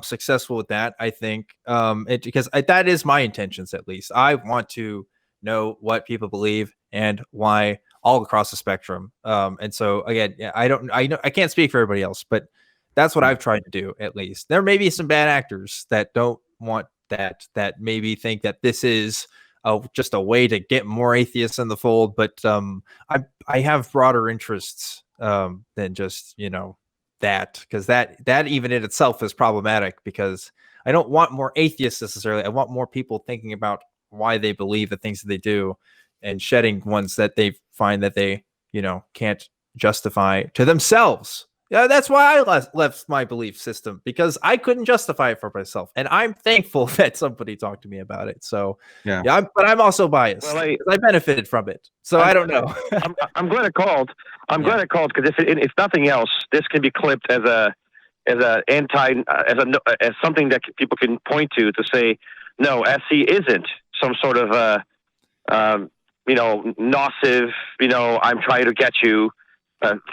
successful with that, I think, because that is my intentions, at least. I want to know what people believe and why all across the spectrum. And so, again, I can't speak for everybody else, but that's what I've tried to do, at least. There may be some bad actors that don't want that maybe think that this is just a way to get more atheists in the fold. But I have broader interests than just, that, because that even in itself is problematic, because I don't want more atheists necessarily. I want more people thinking about why they believe the things that they do and shedding ones that they find that they, can't justify to themselves. Yeah, that's why I left my belief system, because I couldn't justify it for myself, and I'm thankful that somebody talked to me about it. So but I'm also biased. Well, I benefited from it, so I don't know. I'm glad I called. I'm glad I called, because if nothing else, this can be clipped as something that people can point to say, no, SE isn't some sort of nocive, I'm trying to get you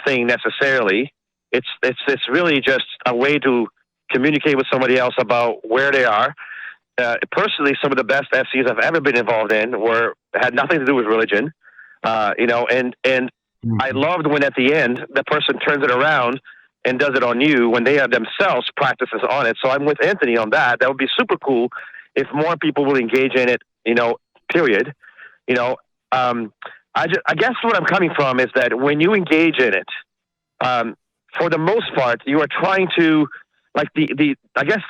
thing necessarily. It's really just a way to communicate with somebody else about where they are. Personally, some of the best SEs I've ever been involved in had nothing to do with religion, and I loved when at the end the person turns it around and does it on you when they have themselves practices on it. So I'm with Anthony on that. That would be super cool if more people will engage in it. Period. I guess what I'm coming from is that when you engage in it, for the most part, you are trying to I guess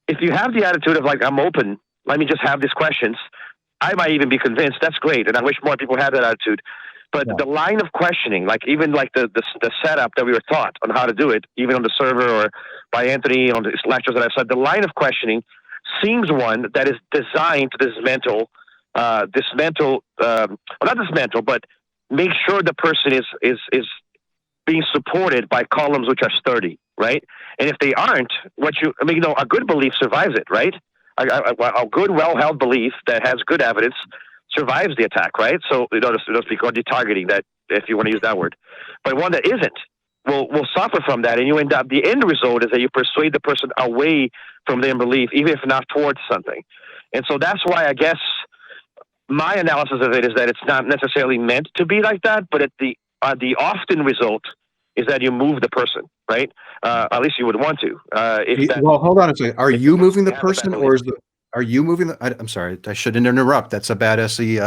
if you have the attitude of like, I'm open, let me just have these questions, I might even be convinced. That's great. And I wish more people had that attitude. But the line of questioning, like even like the setup that we were taught on how to do it, even on the server or by Anthony on the lectures that I've said, the line of questioning seems one that is designed to dismantle, not dismantle, but make sure the person is being supported by columns which are sturdy, right? And if they aren't, a good belief survives it, right? A good, well-held belief that has good evidence survives the attack, right? So just because detargeting, that, if you want to use that word, but one that isn't will suffer from that, and you end up, the end result is that you persuade the person away from their belief, even if not towards something. And so that's why I guess my analysis of it is that it's not necessarily meant to be like that, but the often result is that you move the person, right? At least you would want to. Well, hold on a second. Are you moving the person, or are you moving I'm sorry, I shouldn't interrupt. That's a bad SE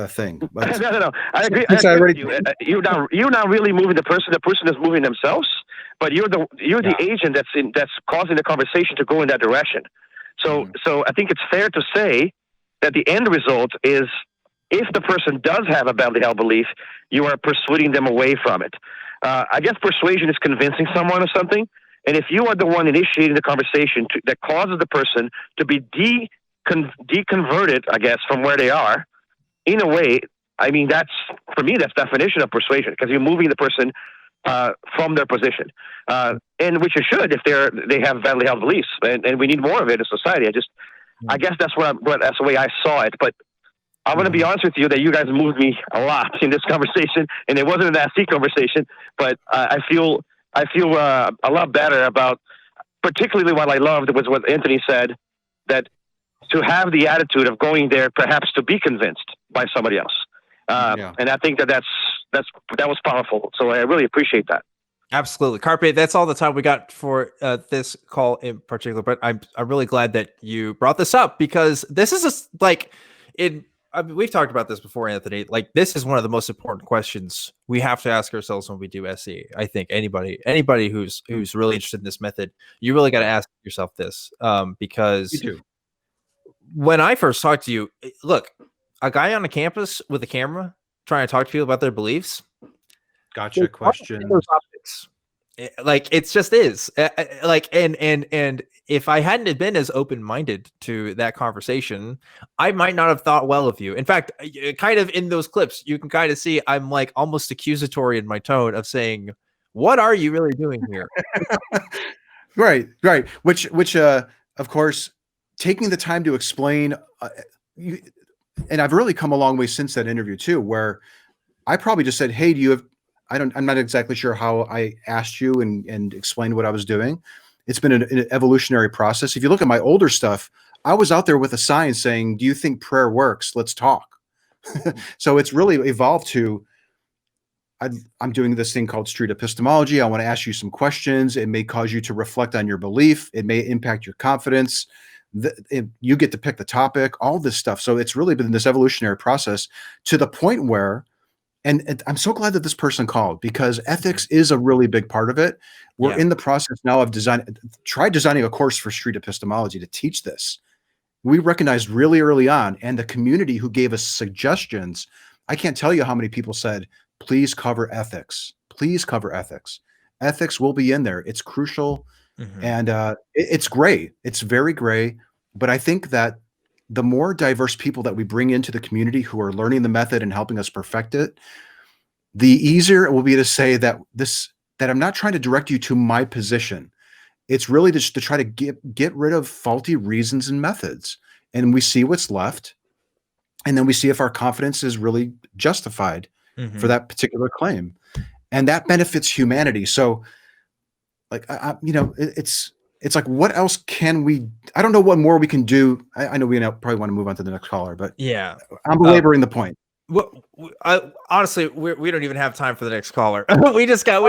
thing. But no. I agree. I agree with you. You're not really moving the person. The person is moving themselves, but you're the agent that's causing the conversation to go in that direction. So I think it's fair to say that the end result is, if the person does have a badly held belief, you are persuading them away from it. I guess persuasion is convincing someone of something. And if you are the one initiating the conversation that causes the person to be deconverted, I guess, from where they are, in a way, I mean, for me, that's definition of persuasion, because you're moving the person from their position, and which you should if they have badly held beliefs, and we need more of it in society. I guess that's that's the way I saw it. But I'm going to be honest with you that you guys moved me a lot in this conversation, and it wasn't an SE conversation, but I feel a lot better about, particularly what I loved was what Anthony said, that to have the attitude of going there perhaps to be convinced by somebody else. And I think that was powerful. So I really appreciate that. Absolutely. Carpe, that's all the time we got for this call in particular, but I'm really glad that you brought this up, because this is we've talked about this before, Anthony. Like, this is one of the most important questions we have to ask ourselves when we do SE. I think anybody who's really interested in this method, you really got to ask yourself this, because when I first talked to you, look, a guy on a campus with a camera trying to talk to people about their beliefs. Gotcha. Question. Like, it just is and if I hadn't been as open-minded to that conversation, I might not have thought well of you. In fact, kind of in those clips, you can kind of see I'm like almost accusatory in my tone of saying, what are you really doing here? Right. Which of course, taking the time to explain, and I've really come a long way since that interview too, where I probably just said, hey, I'm not exactly sure how I asked you and explained what I was doing. It's been an evolutionary process. If you look at my older stuff, I was out there with a sign saying, do you think prayer works? Let's talk. So it's really evolved to, I'm doing this thing called street epistemology. I want to ask you some questions. It may cause you to reflect on your belief. It may impact your confidence. You get to pick the topic, all this stuff. So it's really been this evolutionary process to the point where, and I'm so glad that this person called, because ethics is a really big part of it. We're in the process now of designing a course for street epistemology to teach this. We recognized really early on, and the community who gave us suggestions, I can't tell you how many people said, please cover ethics. Please cover ethics. Ethics will be in there. It's crucial. And it's gray. It's very gray. But I think that the more diverse people that we bring into the community who are learning the method and helping us perfect it, the easier it will be to say that I'm not trying to direct you to my position. It's really just to try to get rid of faulty reasons and methods. and we see what's left. And then we see if our confidence is really justified for that particular claim. And that benefits humanity. So like, it's like, what else can we, I don't know what more we can do. I know we probably want to move on to the next caller, but yeah, I'm belaboring the point. Well, honestly, we don't even have time for the next caller. we just had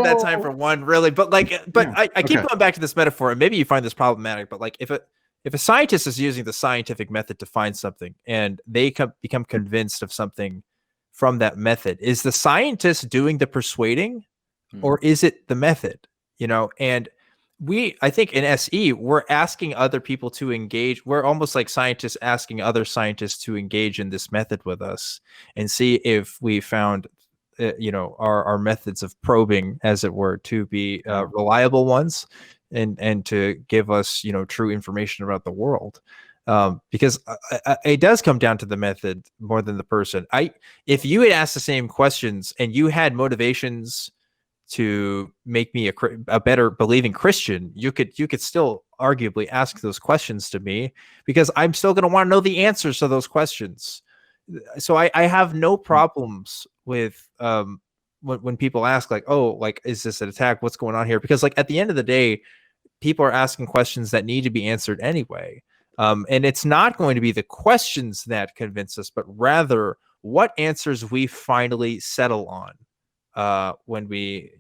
that time for one, really. But like, I keep going back to this metaphor, and maybe you find this problematic. But like, if a scientist is using the scientific method to find something, and they become convinced of something from that method, is the scientist doing the persuading, or is it the method? And I think in SE, we're asking other people to engage. We're almost like scientists asking other scientists to engage in this method with us and see if we found, our methods of probing, as it were, to be reliable ones and to give us, true information about the world. Because it does come down to the method more than the person. If you had asked the same questions and you had motivations to make me a better believing Christian, you could still arguably ask those questions to me, because I'm still going to want to know the answers to those questions. So I have no problems with when people ask like, oh, like, is this an attack? What's going on here? Because like at the end of the day, people are asking questions that need to be answered anyway. And it's not going to be the questions that convince us, but rather what answers we finally settle on when we,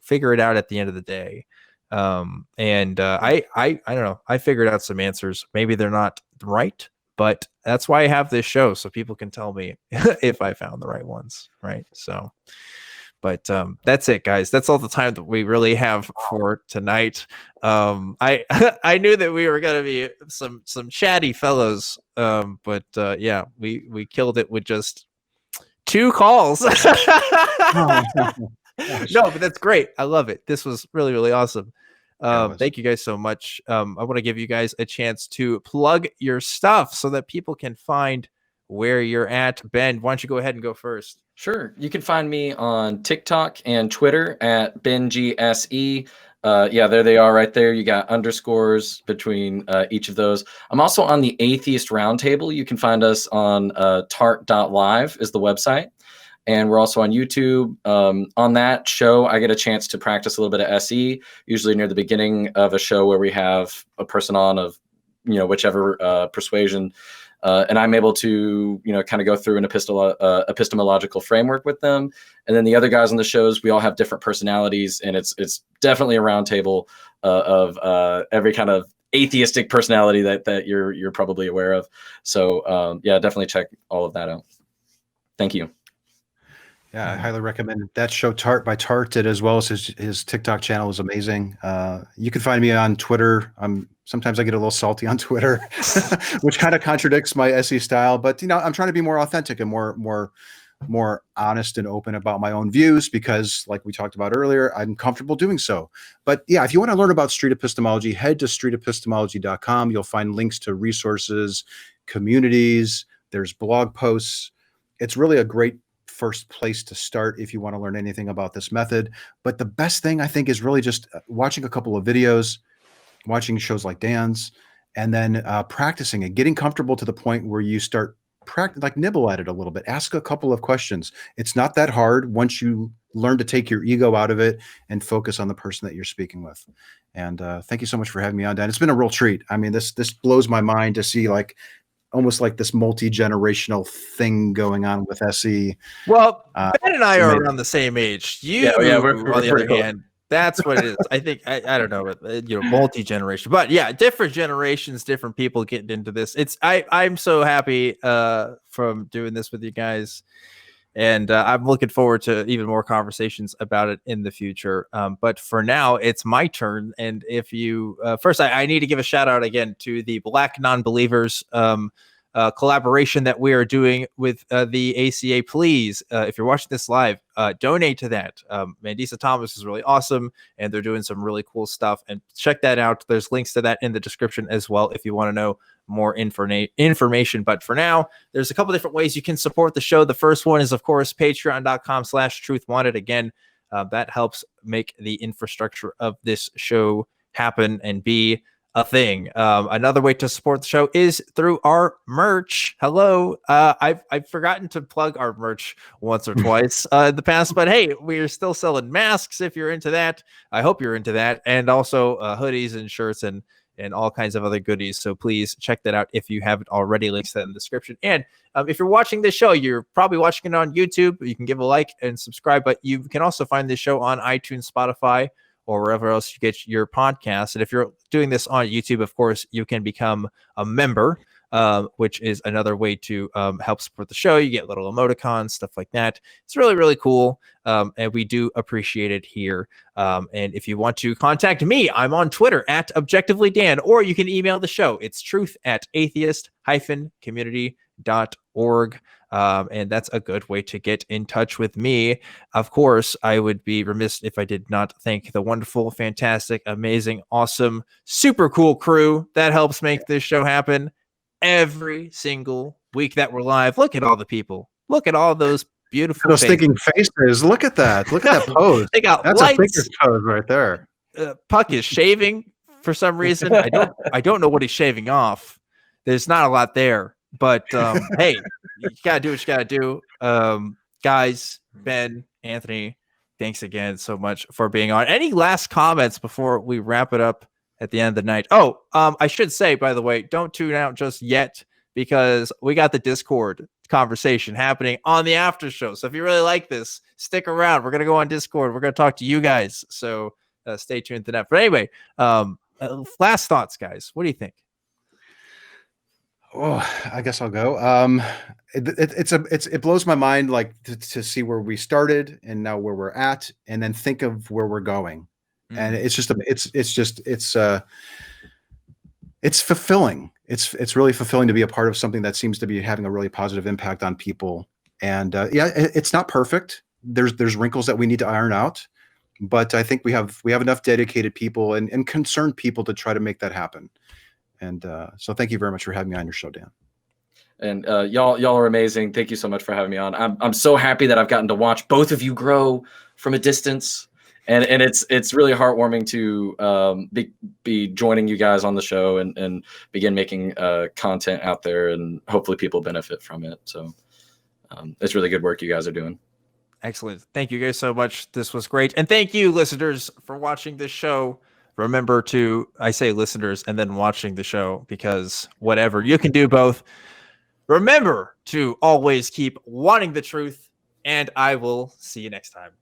figure it out at the end of the day. I don't know. I figured out some answers. Maybe they're not right, but that's why I have this show, so people can tell me if I found the right ones. Right. So, but that's it, guys. That's all the time that we really have for tonight. I knew that we were going to be some chatty fellows, but yeah, we killed it with just 2 calls. No, but that's great. I love it. This was really, really awesome. Thank you guys so much. I want to give you guys a chance to plug your stuff so that people can find where you're at. Ben, why don't you go ahead and go first? Sure. You can find me on TikTok and Twitter at BenGSE. Yeah, there they are right there. You got underscores between each of those. I'm also on the Atheist Roundtable. You can find us on tart.live is the website. And we're also on YouTube. On that show, I get a chance to practice a little bit of SE, usually near the beginning of a show where we have a person on of, whichever persuasion. And I'm able to, kind of go through an epistemological framework with them. And then the other guys on the shows, we all have different personalities, and it's definitely a roundtable of every kind of atheistic personality that you're probably aware of. So yeah, definitely check all of that out. Thank you. Yeah, I highly recommend that show. Tart by Tart did, as well as his TikTok channel is amazing. You can find me on Twitter. Sometimes I get a little salty on Twitter, which kind of contradicts my SE style. But I'm trying to be more authentic and more honest and open about my own views, because, like we talked about earlier, I'm comfortable doing so. But yeah, if you want to learn about street epistemology, head to streetepistemology.com. You'll find links to resources, communities. There's blog posts. It's really a great first place to start if you want to learn anything about this method. But the best thing, I think, is really just watching a couple of videos, watching shows like Dan's, and then practicing it, getting comfortable to the point where you start nibble at it a little bit. Ask a couple of questions. It's not that hard once you learn to take your ego out of it and focus on the person that you're speaking with. And thank you so much for having me on, Dan. It's been a real treat. I mean, this blows my mind to see almost like this multi-generational thing going on with SE. Well, Ben and I are around the same age. We're on the other hand, that's what it is. I think I don't know, multi-generation, but yeah, different generations, different people getting into this. I'm so happy from doing this with you guys, and I'm looking forward to even more conversations about it in the future. But for now, it's my turn. And if you first, I need to give a shout out again to the Black Non-Believers collaboration that we are doing with the ACA. Please, if you're watching this live, donate to that. Mandisa Thomas is really awesome, and they're doing some really cool stuff. And check that out. There's links to that in the description as well if you want to know more information. But for now, there's a couple different ways you can support the show. The first one is, of course, patreon.com/truthwanted. Again, that helps make the infrastructure of this show happen and be. a thing. Another way to support the show is through our merch. Hello. I've forgotten to plug our merch once or twice in the past, but hey, we're still selling masks if you're into that. I hope you're into that. And also hoodies and shirts and all kinds of other goodies. So please check that out if you haven't already. Links to that in the description. And if you're watching this show, you're probably watching it on YouTube. You can give a like and subscribe, but you can also find this show on iTunes, Spotify, or wherever else you get your podcasts. And if you're doing this on YouTube, of course, you can become a member, which is another way to help support the show. You get little emoticons, stuff like that. It's really, really cool. And we do appreciate it here. And if you want to contact me, I'm on Twitter at ObjectivelyDan, or you can email the show. It's truth@atheist-community.org. And that's a good way to get in touch with me. Of course, I would be remiss if I did not thank the wonderful, fantastic, amazing, awesome, super cool crew that helps make this show happen every single week that we're live. Look at all the people. Look at all those beautiful those thinking faces. Look at that. Look at that pose. They got That's lights. a thinker's pose right there. Puck is shaving for some reason. I don't know what he's shaving off. There's not a lot there. But hey, you gotta do what you gotta do. Guys, Ben, Anthony, thanks again so much for being on. Any last comments before we wrap it up at the end of the night? Oh, I should say, by the way, don't tune out just yet, because we got the Discord conversation happening on the after show. So if you really like this, stick around. We're gonna go on Discord. We're gonna talk to you guys. So stay tuned to that. But anyway, last thoughts, guys. What do you think? Oh, I guess I'll go. It blows my mind, like to see where we started and now where we're at, and then think of where we're going. And it's fulfilling. It's really fulfilling to be a part of something that seems to be having a really positive impact on people. And it's not perfect. There's wrinkles that we need to iron out, but I think we have enough dedicated people and concerned people to try to make that happen. And so thank you very much for having me on your show, Dan. And y'all are amazing. Thank you so much for having me on. I'm so happy that I've gotten to watch both of you grow from a distance, and it's really heartwarming to be joining you guys on the show and begin making content out there, and hopefully people benefit from it. So it's really good work you guys are doing. Excellent. Thank you guys so much. This was great. And thank you, listeners, for watching this show. Remember to, I say listeners and then watching the show, because whatever, you can do both. Remember to always keep wanting the truth, and I will see you next time.